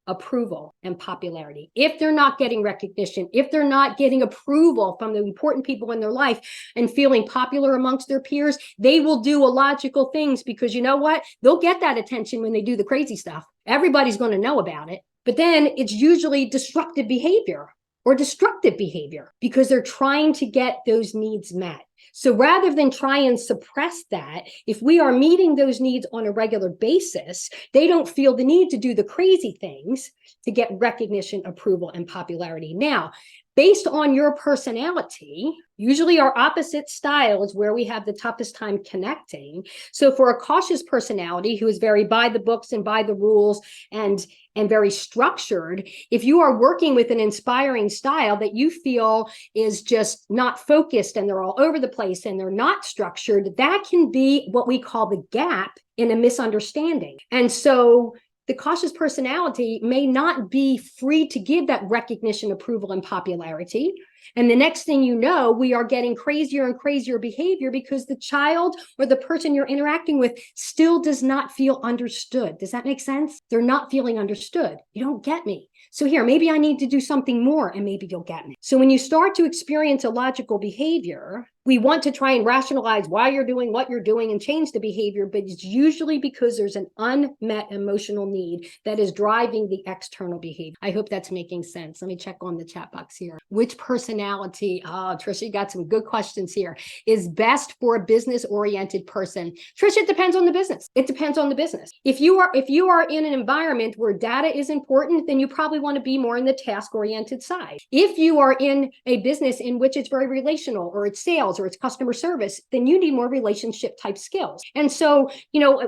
approval, and popularity. If they're not getting recognition, if they're not getting approval from the important people in their life and feeling popular amongst their peers, they will do illogical things, because you know what? They'll get that attention when they do the crazy stuff. Everybody's going to know about it. But then it's usually disruptive behavior or destructive behavior, because they're trying to get those needs met. So rather than try and suppress that, if we are meeting those needs on a regular basis, they don't feel the need to do the crazy things to get recognition, approval, and popularity. Now, based on your personality, usually our opposite style is where we have the toughest time connecting. So for a cautious personality who is very by the books and by the rules and very structured, if you are working with an inspiring style that you feel is just not focused and they're all over the place and they're not structured, that can be what we call the gap in a misunderstanding. And so the cautious personality may not be free to give that recognition, approval, and popularity. And the next thing you know, we are getting crazier and crazier behavior because the child or the person you're interacting with still does not feel understood. Does that make sense? They're not feeling understood. You don't get me. So here, maybe I need to do something more and maybe you'll get me. So when you start to experience illogical behavior, we want to try and rationalize why you're doing what you're doing and change the behavior, but it's usually because there's an unmet emotional need that is driving the external behavior. I hope that's making sense. Let me check on the chat box here. Which personality, oh, Trisha, you got some good questions here, is best for a business-oriented person? Trisha, it depends on the business. It depends on the business. If you are in an environment where data is important, then you probably want to be more in the task-oriented side. If you are in a business in which it's very relational, or it's sales, or it's customer service, then you need more relationship type skills. And so,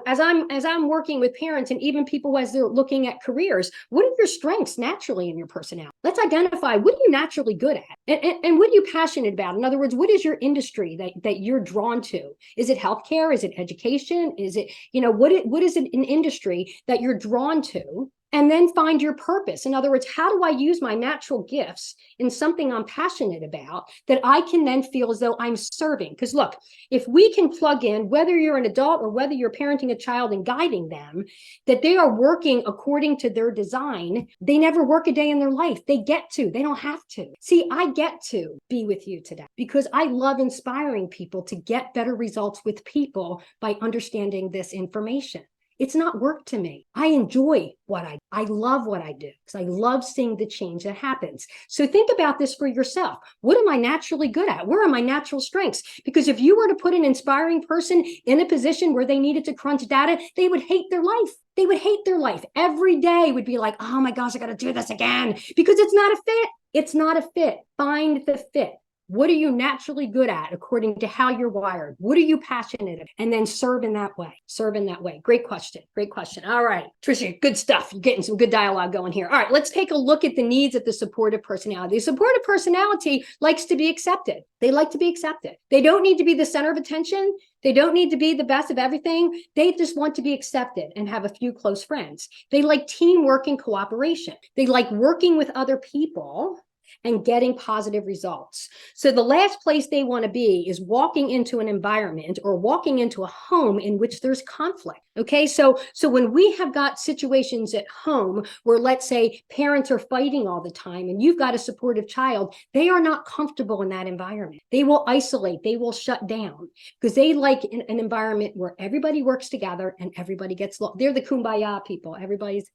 as I'm working with parents and even people as they're looking at careers, what are your strengths naturally in your personality? Let's identify what are you naturally good at, and what are you passionate about? In other words, what is your industry that you're drawn to? Is it healthcare? Is it education? Is it, what is it in industry that you're drawn to? And then find your purpose. In other words, how do I use my natural gifts in something I'm passionate about that I can then feel as though I'm serving? Because look, if we can plug in, whether you're an adult or whether you're parenting a child and guiding them, that they are working according to their design, they never work a day in their life. They don't have to. See, I get to be with you today because I love inspiring people to get better results with people by understanding this information. It's not work to me. I enjoy what I do. I love what I do because I love seeing the change that happens. So think about this for yourself. What am I naturally good at? Where are my natural strengths? Because if you were to put an inspiring person in a position where they needed to crunch data, they would hate their life. They would hate their life. Every day would be like, oh my gosh, I got to do this again because it's not a fit. It's not a fit. Find the fit. What are you naturally good at according to how you're wired? What are you passionate about? And then serve in that way. Serve in that way. Great question. Great question. All right, Tricia, good stuff. You're getting some good dialogue going here. All right, let's take a look at the needs of the supportive personality. The supportive personality likes to be accepted. They like to be accepted. They don't need to be the center of attention. They don't need to be the best of everything. They just want to be accepted and have a few close friends. They like teamwork and cooperation. They like working with other people and getting positive results. So the last place they want to be is walking into an environment or walking into a home in which there's conflict. Okay, so when we have got situations at home where, let's say, parents are fighting all the time and you've got a supportive child, they are not comfortable in that environment. They will isolate, they will shut down because they like an environment where everybody works together and everybody gets along. They're the kumbaya people. Everybody's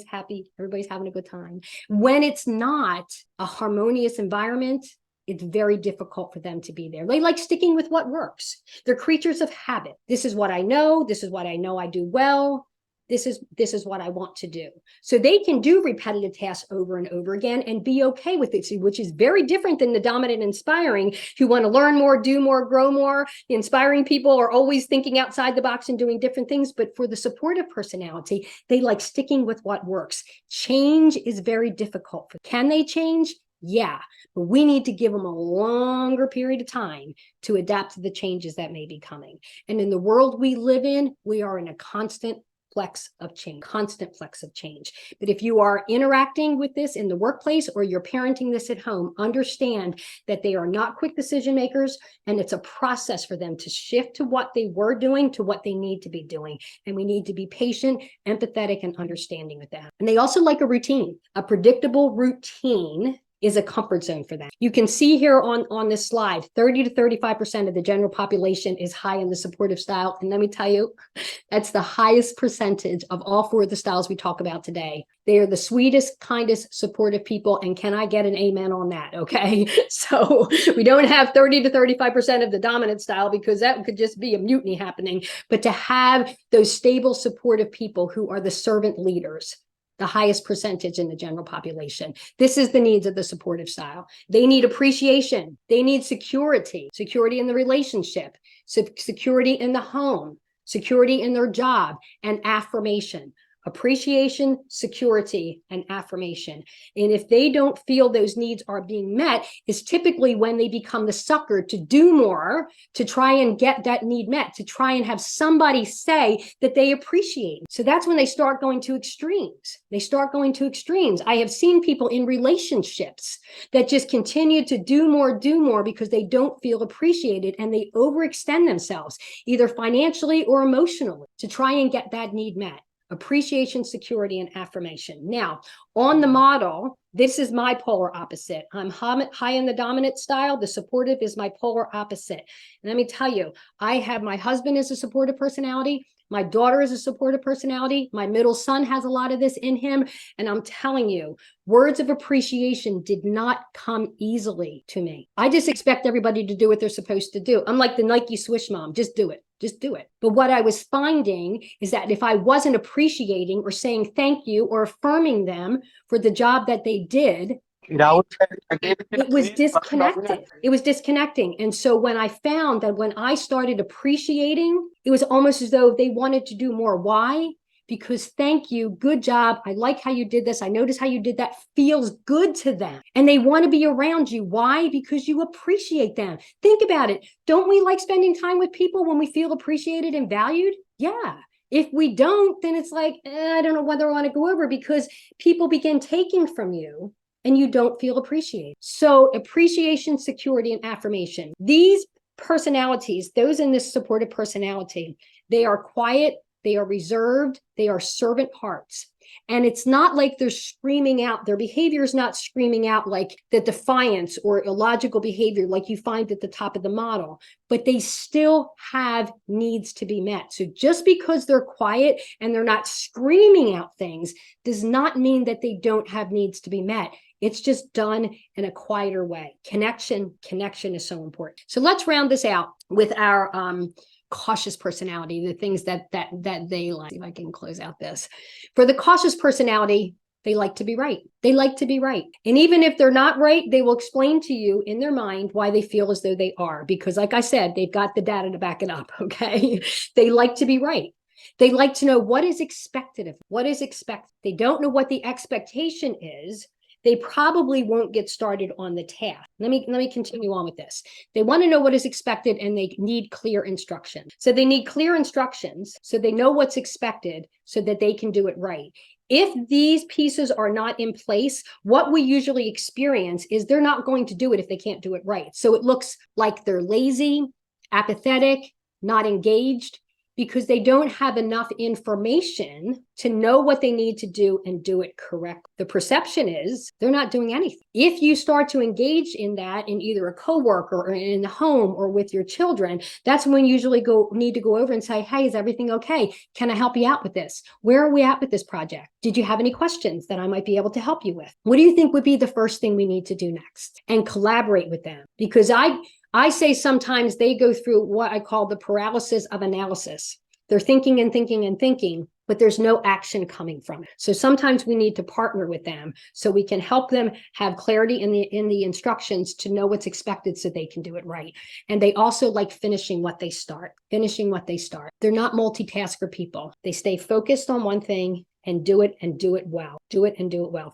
happy, everybody's having a good time. When it's not a harmonious environment, it's very difficult for them to be there. They like sticking with what works. They're creatures of habit. This is what I know. This is what I know I do well. This is what I want to do. So they can do repetitive tasks over and over again and be okay with it, which is very different than the dominant inspiring who want to learn more, do more, grow more. The inspiring people are always thinking outside the box and doing different things. But for the supportive personality, they like sticking with what works. Change is very difficult. Can they change? Yeah, but we need to give them a longer period of time to adapt to the changes that may be coming. And in the world we live in, we are in a constant flex of change. But if you are interacting with this in the workplace or you're parenting this at home, understand that they are not quick decision makers and it's a process for them to shift to what they were doing to what they need to be doing. And we need to be patient, empathetic, and understanding with that. And they also like a routine. A predictable routine is a comfort zone for them. You can see here on this slide, 30 to 35% of the general population is high in the supportive style. And let me tell you, that's the highest percentage of all four of the styles we talk about today. They are the sweetest, kindest, supportive people. And can I get an amen on that? Okay. So we don't have 30 to 35% of the dominant style because that could just be a mutiny happening. But to have those stable, supportive people who are the servant leaders, the highest percentage in the general population. This is the needs of the supportive style. They need appreciation. They need security in the relationship, security in the home, security in their job, and affirmation. appreciation, security, and affirmation. And if they don't feel those needs are being met, is typically when they become the sucker to do more, to try and get that need met, to try and have somebody say that they appreciate. So that's when they start going to extremes. They start going to extremes. I have seen people in relationships that just continue to do more because they don't feel appreciated, and they overextend themselves, either financially or emotionally, to try and get that need met. Appreciation, security, and affirmation. Now, on the model, this is my polar opposite. I'm high in the dominant style. The supportive is my polar opposite. And let me tell you, I have my husband is a supportive personality. My daughter is a supportive personality. My middle son has a lot of this in him. And I'm telling you, words of appreciation did not come easily to me. I just expect everybody to do what they're supposed to do. I'm like the Nike swish mom. Just do it. Just do it. But what I was finding is that if I wasn't appreciating or saying thank you or affirming them for the job that they did, it was disconnected. It was disconnecting. And so when I found that when I started appreciating, it was almost as though they wanted to do more. Why? Because thank you, good job. I like how you did this. I noticed how you did that. Feels good to them. And they want to be around you. Why? Because you appreciate them. Think about it. Don't we like spending time with people when we feel appreciated and valued? Yeah. If we don't, then it's like, I don't know whether I want to go over, because people begin taking from you and you don't feel appreciated. So appreciation, security, and affirmation. These personalities, those in this supportive personality, they are quiet, they are reserved, they are servant hearts. And it's not like they're screaming out. Their behavior is not screaming out like the defiance or illogical behavior like you find at the top of the model, but they still have needs to be met. So just because they're quiet and they're not screaming out things does not mean that they don't have needs to be met. It's just done in a quieter way. Connection is so important. So let's round this out with our cautious personality, the things that they like. See if I can close out this. For the cautious personality, they like to be right. They like to be right. And even if they're not right, they will explain to you in their mind why they feel as though they are. Because like I said, they've got the data to back it up, okay? They like to be right. They like to know what is expected of them. What is expected. They don't know what the expectation is. They probably won't get started on the task. Let me continue on with this. They want to know what is expected, and they need clear instructions. So they need clear instructions so they know what's expected so that they can do it right. If these pieces are not in place, what we usually experience is they're not going to do it if they can't do it right. So it looks like they're lazy, apathetic, not engaged, because they don't have enough information to know what they need to do and do it correctly. The perception is they're not doing anything. If you start to engage in that in either a coworker or in the home or with your children, that's when you usually need to go over and say, hey, is everything okay? Can I help you out with this? Where are we at with this project? Did you have any questions that I might be able to help you with? What do you think would be the first thing we need to do next? And collaborate with them. Because I say sometimes they go through what I call the paralysis of analysis. They're thinking and thinking and thinking, but there's no action coming from it. So sometimes we need to partner with them so we can help them have clarity in the instructions to know what's expected so they can do it right. And they also like finishing what they start. They're not multitasker people. They stay focused on one thing and do it well.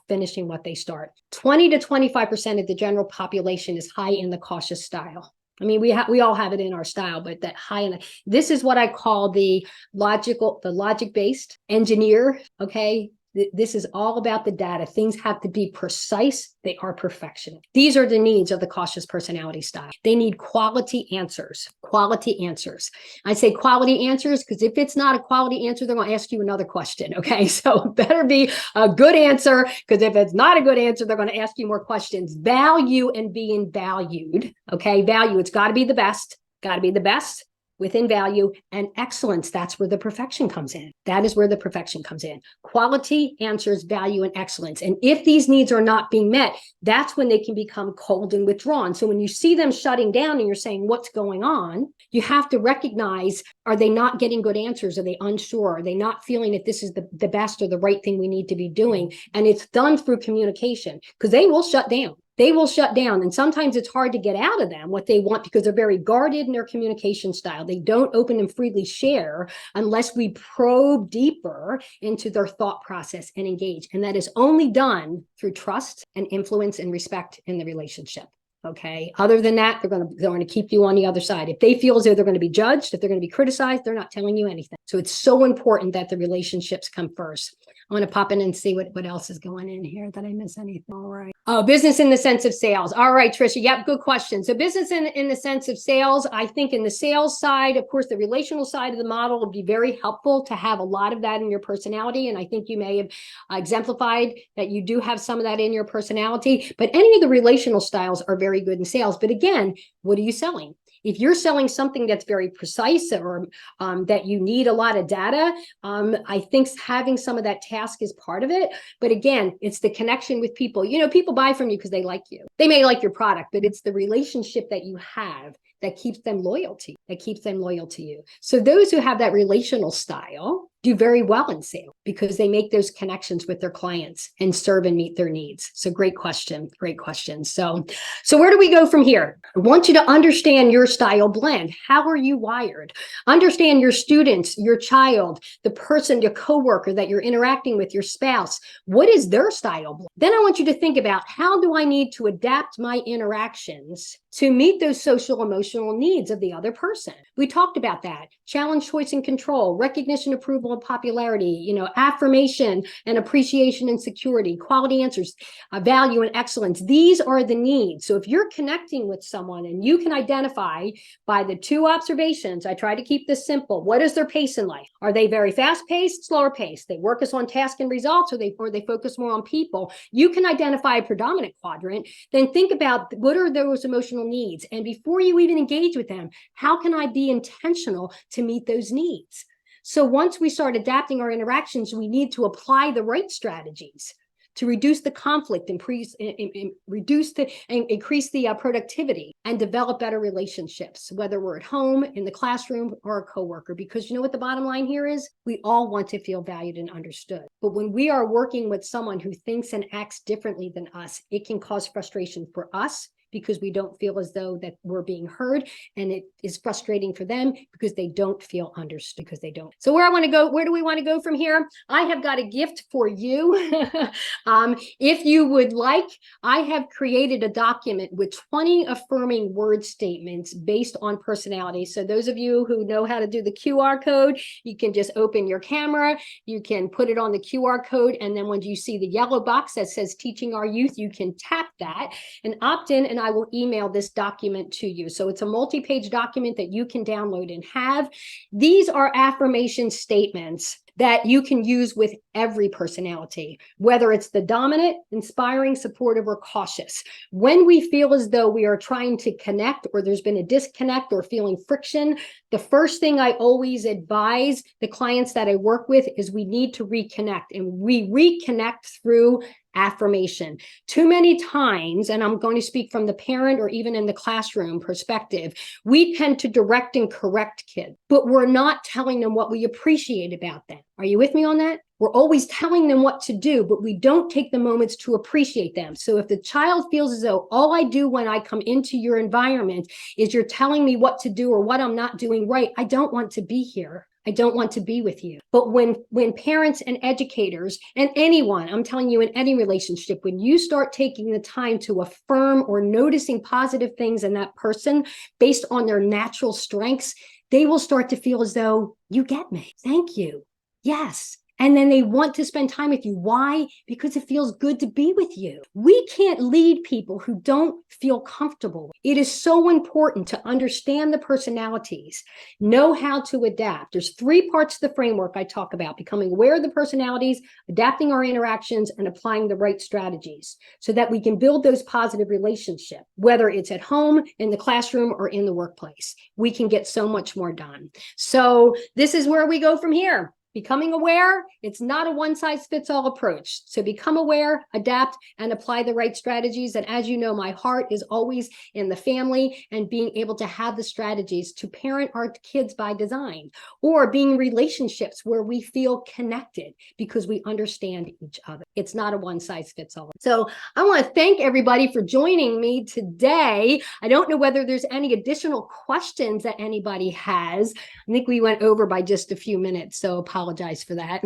Finishing what they start. 20 to 25% of the general population is high in the cautious style. I mean, we all have it in our style, but that high in this is what I call the logic-based engineer. Okay. This is all about the data. Things have to be precise. They are perfectionist. These are the needs of the cautious personality style. They need quality answers. I say quality answers because if it's not a quality answer, they're going to ask you another question. Okay. So it better be a good answer, because if it's not a good answer, they're going to ask you more questions. Value and being valued. Okay. Value. It's got to be the best. Within value, and excellence. That's where the perfection comes in. That is where the perfection comes in. Quality, answers, value, and excellence. And if these needs are not being met, that's when they can become cold and withdrawn. So when you see them shutting down and you're saying, what's going on? You have to recognize, are they not getting good answers? Are they unsure? Are they not feeling that this is the best or the right thing we need to be doing? And it's done through communication, because they will shut down. they will shut down. And sometimes it's hard to get out of them what they want because they're very guarded in their communication style. They don't open and freely share unless we probe deeper into their thought process and engage. And that is only done through trust and influence and respect in the relationship. Okay. Other than that, they're going to keep you on the other side. If they feel as though they're going to be judged, if they're going to be criticized, they're not telling you anything. So it's so important that the relationships come first. I want to pop in and see what else is going in here. Did I miss anything? All right. Oh, business in the sense of sales. All right, Trisha. Yep, good question. So business in the sense of sales, I think in the sales side, of course, the relational side of the model would be very helpful to have a lot of that in your personality. And I think you may have exemplified that you do have some of that in your personality, but any of the relational styles are very good in sales. But again, what are you selling? If you're selling something that's very precise or that you need a lot of data, I think having some of that task is part of it. But again, it's the connection with people. You know, people buy from you because they like you. They may like your product, but it's the relationship that you have that keeps them loyal to you. So those who have that relational style do very well in sales because they make those connections with their clients and serve and meet their needs. So great question. So where do we go from here? I want you to understand your style blend. How are you wired? Understand your students, your child, the person, your coworker that you're interacting with, your spouse. What is their style blend? Then I want you to think about, how do I need to adapt my interactions to meet those social emotional needs of the other person? We talked about that. Challenge, choice, and control, recognition, approval, and popularity, affirmation and appreciation and security, quality answers, value and excellence. These are the needs. So if you're connecting with someone and you can identify by the two observations, I try to keep this simple. What is their pace in life? Are they very fast paced, slower paced? They work us on task and results, or they focus more on people? You can identify a predominant quadrant. Then think about, what are those emotional needs? And before you even engage with them, how can I be intentional to meet those needs? So once we start adapting our interactions, we need to apply the right strategies to reduce the conflict, increase the productivity, and develop better relationships, whether we're at home, in the classroom, or a coworker. Because you know what the bottom line here is? We all want to feel valued and understood. But when we are working with someone who thinks and acts differently than us, it can cause frustration for us, because we don't feel as though that we're being heard, and it is frustrating for them because they don't feel understood, because they don't. So where do we want to go from here? I have got a gift for you. If you would like, I have created a document with 20 affirming word statements based on personality. So those of you who know how to do the QR code, you can just open your camera, you can put it on the QR code, and then when you see the yellow box that says Teaching Our Youth, you can tap that and opt in, and I will email this document to you. So it's a multi-page document that you can download and have. These are affirmation statements that you can use with every personality, whether it's the dominant, inspiring, supportive, or cautious. When we feel as though we are trying to connect, or there's been a disconnect or feeling friction, the first thing I always advise the clients that I work with is we need to reconnect, and we reconnect through affirmation. Too many times, and I'm going to speak from the parent or even in the classroom perspective, we tend to direct and correct kids, but we're not telling them what we appreciate about them. Are you with me on that? We're always telling them what to do, but we don't take the moments to appreciate them. So if the child feels as though all I do when I come into your environment is you're telling me what to do or what I'm not doing right, I don't want to be here. I don't want to be with you. But when parents and educators and anyone, I'm telling you, in any relationship, when you start taking the time to affirm or noticing positive things in that person based on their natural strengths, they will start to feel as though, you get me. Thank you. Yes. And then they want to spend time with you. Why? Because it feels good to be with you. We can't lead people who don't feel comfortable. It is so important to understand the personalities, know how to adapt. There's 3 parts to the framework I talk about: becoming aware of the personalities, adapting our interactions, and applying the right strategies so that we can build those positive relationships, whether it's at home, in the classroom, or in the workplace. We can get so much more done. So this is where we go from here. Becoming aware, it's not a one-size-fits-all approach. So become aware, adapt, and apply the right strategies. And as you know, my heart is always in the family and being able to have the strategies to parent our kids by design, or being relationships where we feel connected because we understand each other. It's not a one-size-fits-all. So I want to thank everybody for joining me today. I don't know whether there's any additional questions that anybody has. I think we went over by just a few minutes, so apologize for that.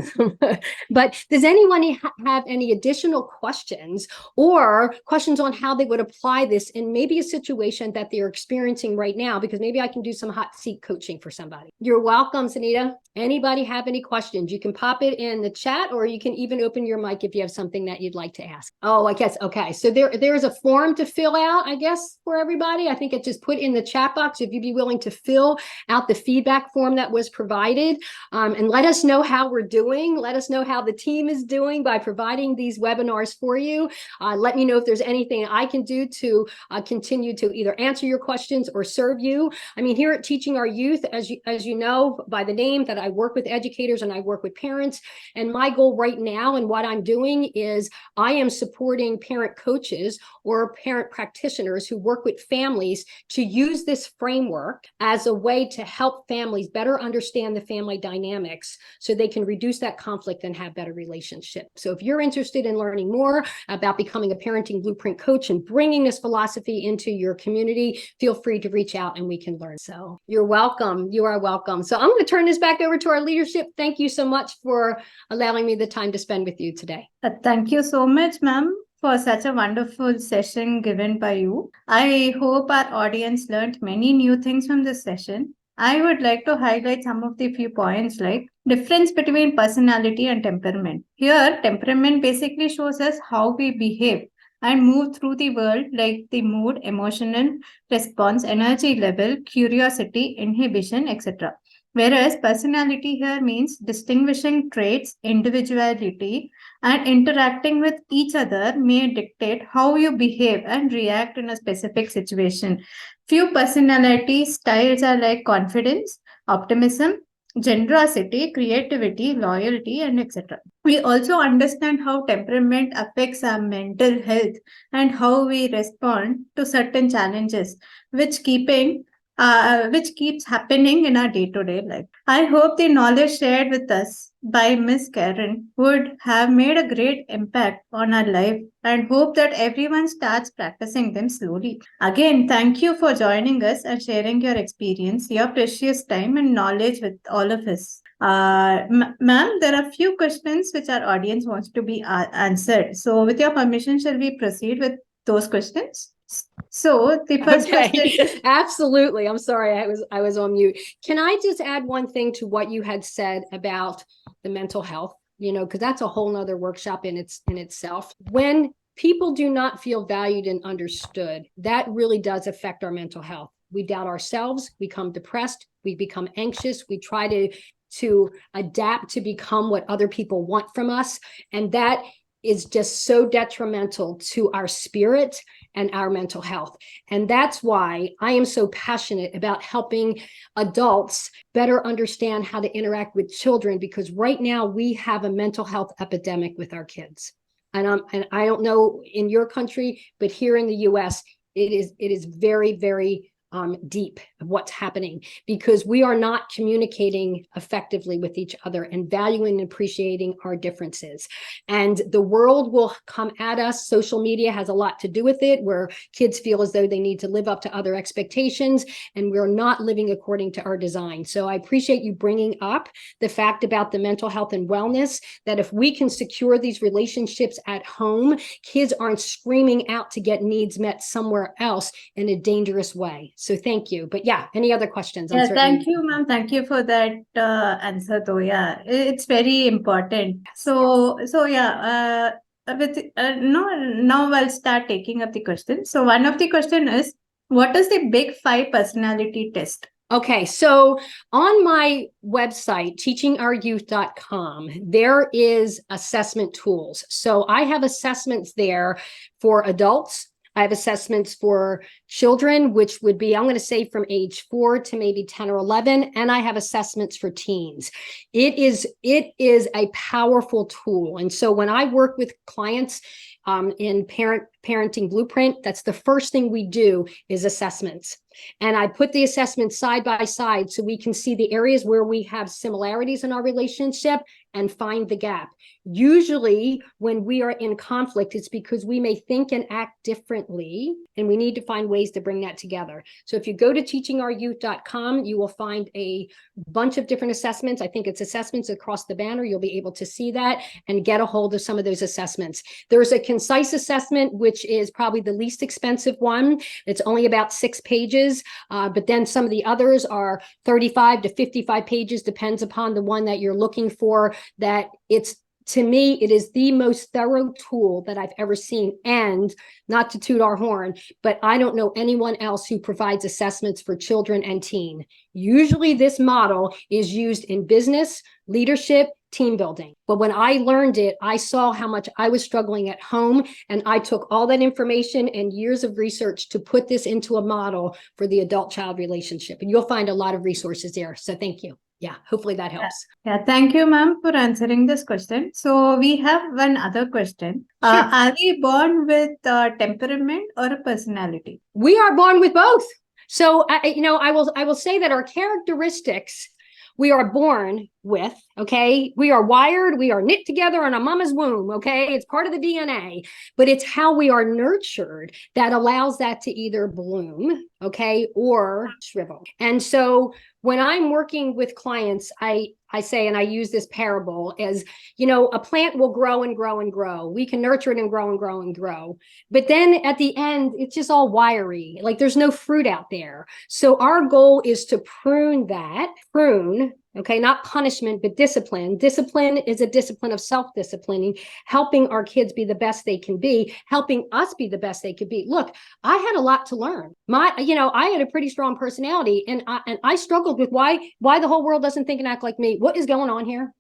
But does anyone have any additional questions or questions on how they would apply this in maybe a situation that they're experiencing right now? Because maybe I can do some hot seat coaching for somebody. You're welcome, Sunita. Anybody have any questions? You can pop it in the chat, or you can even open your mic if you have something that you'd like to ask. Oh, I guess, okay. So there's a form to fill out, I guess, for everybody. I think it just put in the chat box if you'd be willing to fill out the feedback form that was provided, and let us know how we're doing. Let us know how the team is doing by providing these webinars for you. Let me know if there's anything I can do to continue to either answer your questions or serve you. I mean, here at Teaching Our Youth, as you know by the name, that I work with educators and I work with parents. And my goal right now and what I'm doing is I am supporting parent coaches or parent practitioners who work with families to use this framework as a way to help families better understand the family dynamics so they can reduce that conflict and have better relationships. So if you're interested in learning more about becoming a parenting blueprint coach and bringing this philosophy into your community, feel free to reach out and we can learn. So you're welcome. You are welcome. So I'm going to turn this back over to our leadership. Thank you so much for allowing me the time to spend with you today. Thank you so much, ma'am, for such a wonderful session given by you. I hope our audience learned many new things from this session. I would like to highlight some of the few points like difference between personality and temperament. Here, temperament basically shows us how we behave and move through the world, like the mood, emotional response, energy level, curiosity, inhibition, etc. Whereas personality here means distinguishing traits, individuality, and interacting with each other may dictate how you behave and react in a specific situation. Few personality styles are like confidence, optimism, generosity, creativity, loyalty, and etc. We also understand how temperament affects our mental health and how we respond to certain challenges, which keeps happening in our day-to-day life. I hope the knowledge shared with us by Miss Karen would have made a great impact on our life, and hope that everyone starts practicing them slowly. Again, thank you for joining us and sharing your experience, your precious time and knowledge with all of us. Ma'am, there are a few questions which our audience wants to be answered. So with your permission, shall we proceed with those questions? So the first question. Absolutely. I'm sorry, I was on mute. Can I just add one thing to what you had said about the mental health? Because that's a whole nother workshop in itself. When people do not feel valued and understood, that really does affect our mental health. We doubt ourselves, we become depressed, we become anxious, we try to adapt to become what other people want from us. And that is just so detrimental to our spirit and our mental health. And that's why I am so passionate about helping adults better understand how to interact with children, because right now we have a mental health epidemic with our kids. And I don't know in your country, but here in the US, it is very, very deep of what's happening, because we are not communicating effectively with each other and valuing and appreciating our differences. And the world will come at us. Social media has a lot to do with it, where kids feel as though they need to live up to other expectations, and we're not living according to our design. So I appreciate you bringing up the fact about the mental health and wellness, that if we can secure these relationships at home, kids aren't screaming out to get needs met somewhere else in a dangerous way. So thank you. But yeah, any other questions? Yeah, thank you, ma'am. Thank you for that answer, though. Yeah, it's very important. So yeah, now I'll start taking up the question. So one of the question is, what is the Big Five personality test? Okay, so on my website, teachingouryouth.com, there is assessment tools. So I have assessments there for adults, I have assessments for children, which would be, I'm going to say from age 4 to maybe 10 or 11. And I have assessments for teens. It is a powerful tool. And so when I work with clients in parenting blueprint, that's the first thing we do is assessments. And I put the assessments side by side so we can see the areas where we have similarities in our relationship and find the gap. Usually when we are in conflict, it's because we may think and act differently, and we need to find ways to bring that together. So if you go to teachingouryouth.com, you will find a bunch of different assessments. I think it's assessments across the banner. You'll be able to see that and get a hold of some of those assessments. There's a concise assessment, which is probably the least expensive one. It's only about 6 pages, but then some of the others are 35 to 55 pages, depends upon the one that you're looking for. That it's, to me, it is the most thorough tool that I've ever seen. And not to toot our horn, but I don't know anyone else who provides assessments for children and teen. Usually this model is used in business, leadership, team building. But when I learned it, I saw how much I was struggling at home. And I took all that information and years of research to put this into a model for the adult-child relationship. And you'll find a lot of resources there. So thank you. Yeah, hopefully that helps. Yeah, thank you, ma'am, for answering this question. So we have one other question. Sure. Are we born with temperament or a personality? We are born with both. So, I will say that our characteristics we are born with, okay? We are wired, we are knit together in a mama's womb, okay? It's part of the DNA, but it's how we are nurtured that allows that to either bloom, okay, or shrivel. And so when I'm working with clients, I say, and I use this parable as, a plant will grow and grow and grow. We can nurture it and grow and grow and grow. But then at the end, it's just all wiry. Like there's no fruit out there. So our goal is to prune, okay, not punishment, but discipline. Discipline is a discipline of self-disciplining, helping our kids be the best they can be, helping us be the best they could be. Look, I had a lot to learn. I had a pretty strong personality, and I struggled with why the whole world doesn't think and act like me. What is going on here?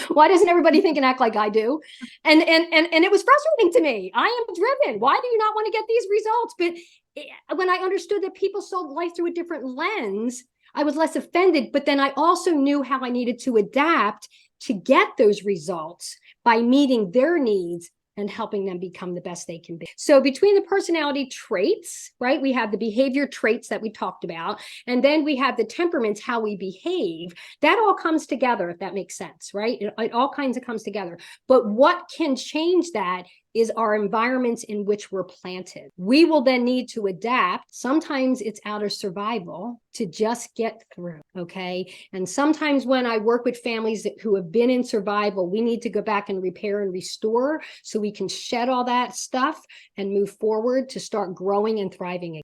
Why doesn't everybody think and act like I do? And it was frustrating to me. I am driven. Why do you not want to get these results? But when I understood that people saw life through a different lens, I was less offended, but then I also knew how I needed to adapt to get those results by meeting their needs and helping them become the best they can be. So between the personality traits, right, we have the behavior traits that we talked about, and then we have the temperaments, how we behave. That all comes together, if that makes sense, right? It all kinds of comes together. But what can change that is our environments in which we're planted. We will then need to adapt. Sometimes it's out of survival to just get through, okay? And sometimes when I work with families who have been in survival, we need to go back and repair and restore so we can shed all that stuff and move forward to start growing and thriving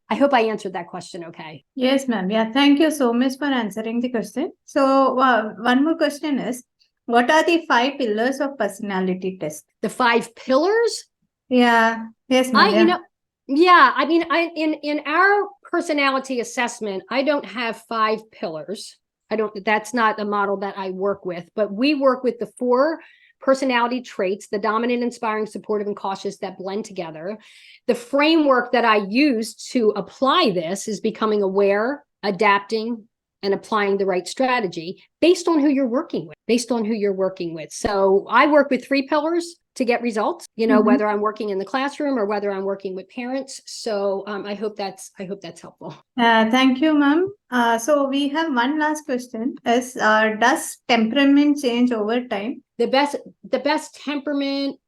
I hope I answered that question okay. Yes, ma'am. Yeah, thank you so much for answering the question. So one more question is, what are the 5 pillars of personality test? The 5 pillars? Yeah. Yes, ma'am. In our personality assessment, I don't have 5 pillars. That's not a model that I work with, but we work with the 4 personality traits, the dominant, inspiring, supportive, and cautious that blend together. The framework that I use to apply this is becoming aware, adapting, and applying the right strategy based on who you're working with. So I work with 3 pillars to get results, whether I'm working in the classroom or whether I'm working with parents. So I hope that's helpful. Thank you, ma'am. So we have one last question is, does temperament change over time? The best temperament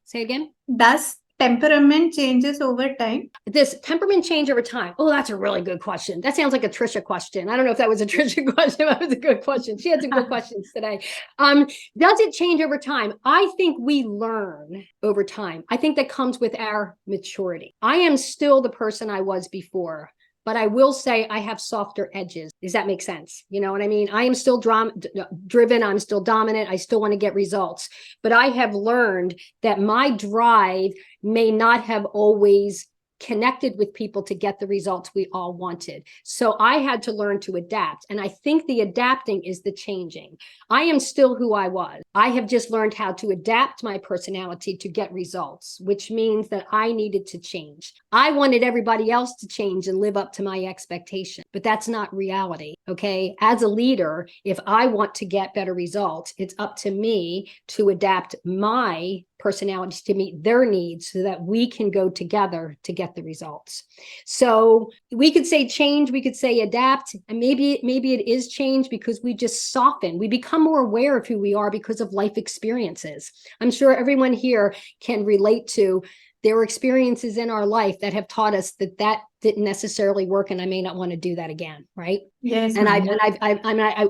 say again? Does temperament changes over time? This temperament change over time. Oh, that's a really good question. That sounds like a Trisha question. I don't know if that was a Trisha question. That was a good question. She had some good questions today. Does it change over time? I think we learn over time. I think that comes with our maturity. I am still the person I was before, but I will say I have softer edges. Does that make sense? You know what I mean? I am still driven. I'm still dominant. I still want to get results. But I have learned that my drive may not have always connected with people to get the results we all wanted. So I had to learn to adapt. And I think the adapting is the changing. I am still who I was. I have just learned how to adapt my personality to get results, which means that I needed to change. I wanted everybody else to change and live up to my expectation, but that's not reality. Okay. As a leader, if I want to get better results, it's up to me to adapt my personalities to meet their needs so that we can go together to get the results. So we could say change, we could say adapt, and maybe it is change because we just soften. We become more aware of who we are because of life experiences. I'm sure everyone here can relate to there were experiences in our life that have taught us that that didn't necessarily work, and I may not want to do that again, right? Yes, And ma'am.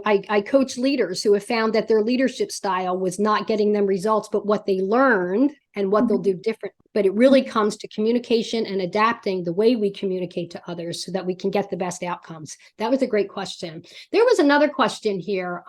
I coach leaders who have found that their leadership style was not getting them results, but what they learned and what they'll do different. But it really comes to communication and adapting the way we communicate to others so that we can get the best outcomes. That was a great question. There was another question here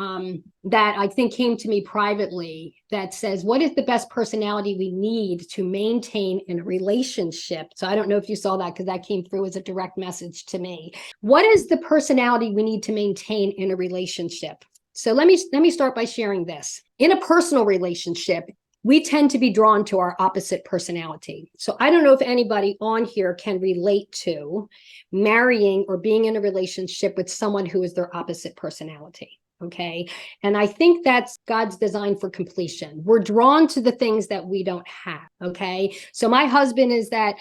that I think came to me privately that says, what is the best personality we need to maintain in a relationship? So I don't know if you saw that because that came through as a direct message to me. What is the personality we need to maintain in a relationship? So let me start by sharing this. In a personal relationship, we tend to be drawn to our opposite personality. So I don't know if anybody on here can relate to marrying or being in a relationship with someone who is their opposite personality. Okay. And I think that's God's design for completion. We're drawn to the things that we don't have. Okay. So my husband is that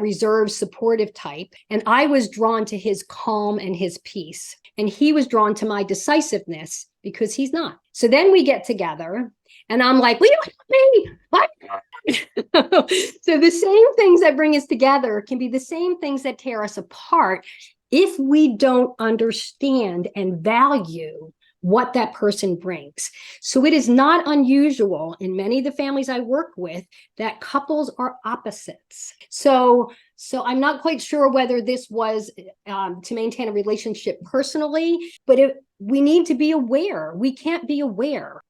reserved, supportive type. And I was drawn to his calm and his peace. And he was drawn to my decisiveness because he's not. So then we get together and I'm like, will you help me? What? So the same things that bring us together can be the same things that tear us apart if we don't understand and value what that person brings. So it is not unusual in many of the families I work with that couples are opposites. So I'm not quite sure whether this was to maintain a relationship personally, but we need to be aware. We can't be aware.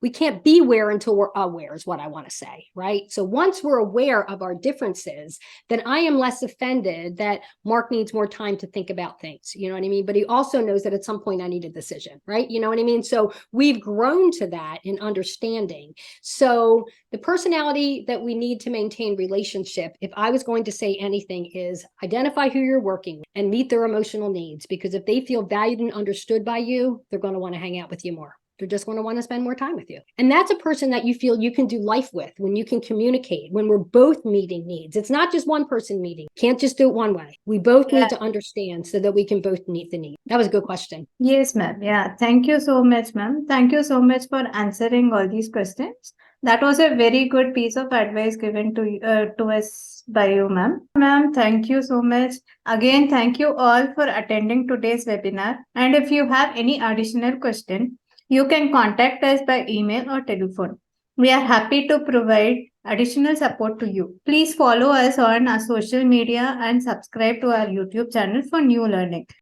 We can't be aware until we're aware is what I want to say, right? So once we're aware of our differences, then I am less offended that Mark needs more time to think about things, you know what I mean? But he also knows that at some point I need a decision, right? You know what I mean? So we've grown to that in understanding. So the personality that we need to maintain relationship, if I was going to say anything, is identify who you're working with and meet their emotional needs, because if they feel valued and understood by you, they're going to want to hang out with you more. They're just going to want to spend more time with you. And that's a person that you feel you can do life with, when you can communicate, when we're both meeting needs. It's not just one person meeting. Can't just do it one way. We both need to understand so that we can both meet the need. That was a good question. Yes, ma'am. Yeah. Thank you so much, ma'am. Thank you so much for answering all these questions. That was a very good piece of advice given to us by you, ma'am. Ma'am, thank you so much. Again, thank you all for attending today's webinar. And if you have any additional question, you can contact us by email or telephone. We are happy to provide additional support to you. Please follow us on our social media and subscribe to our YouTube channel for new learning.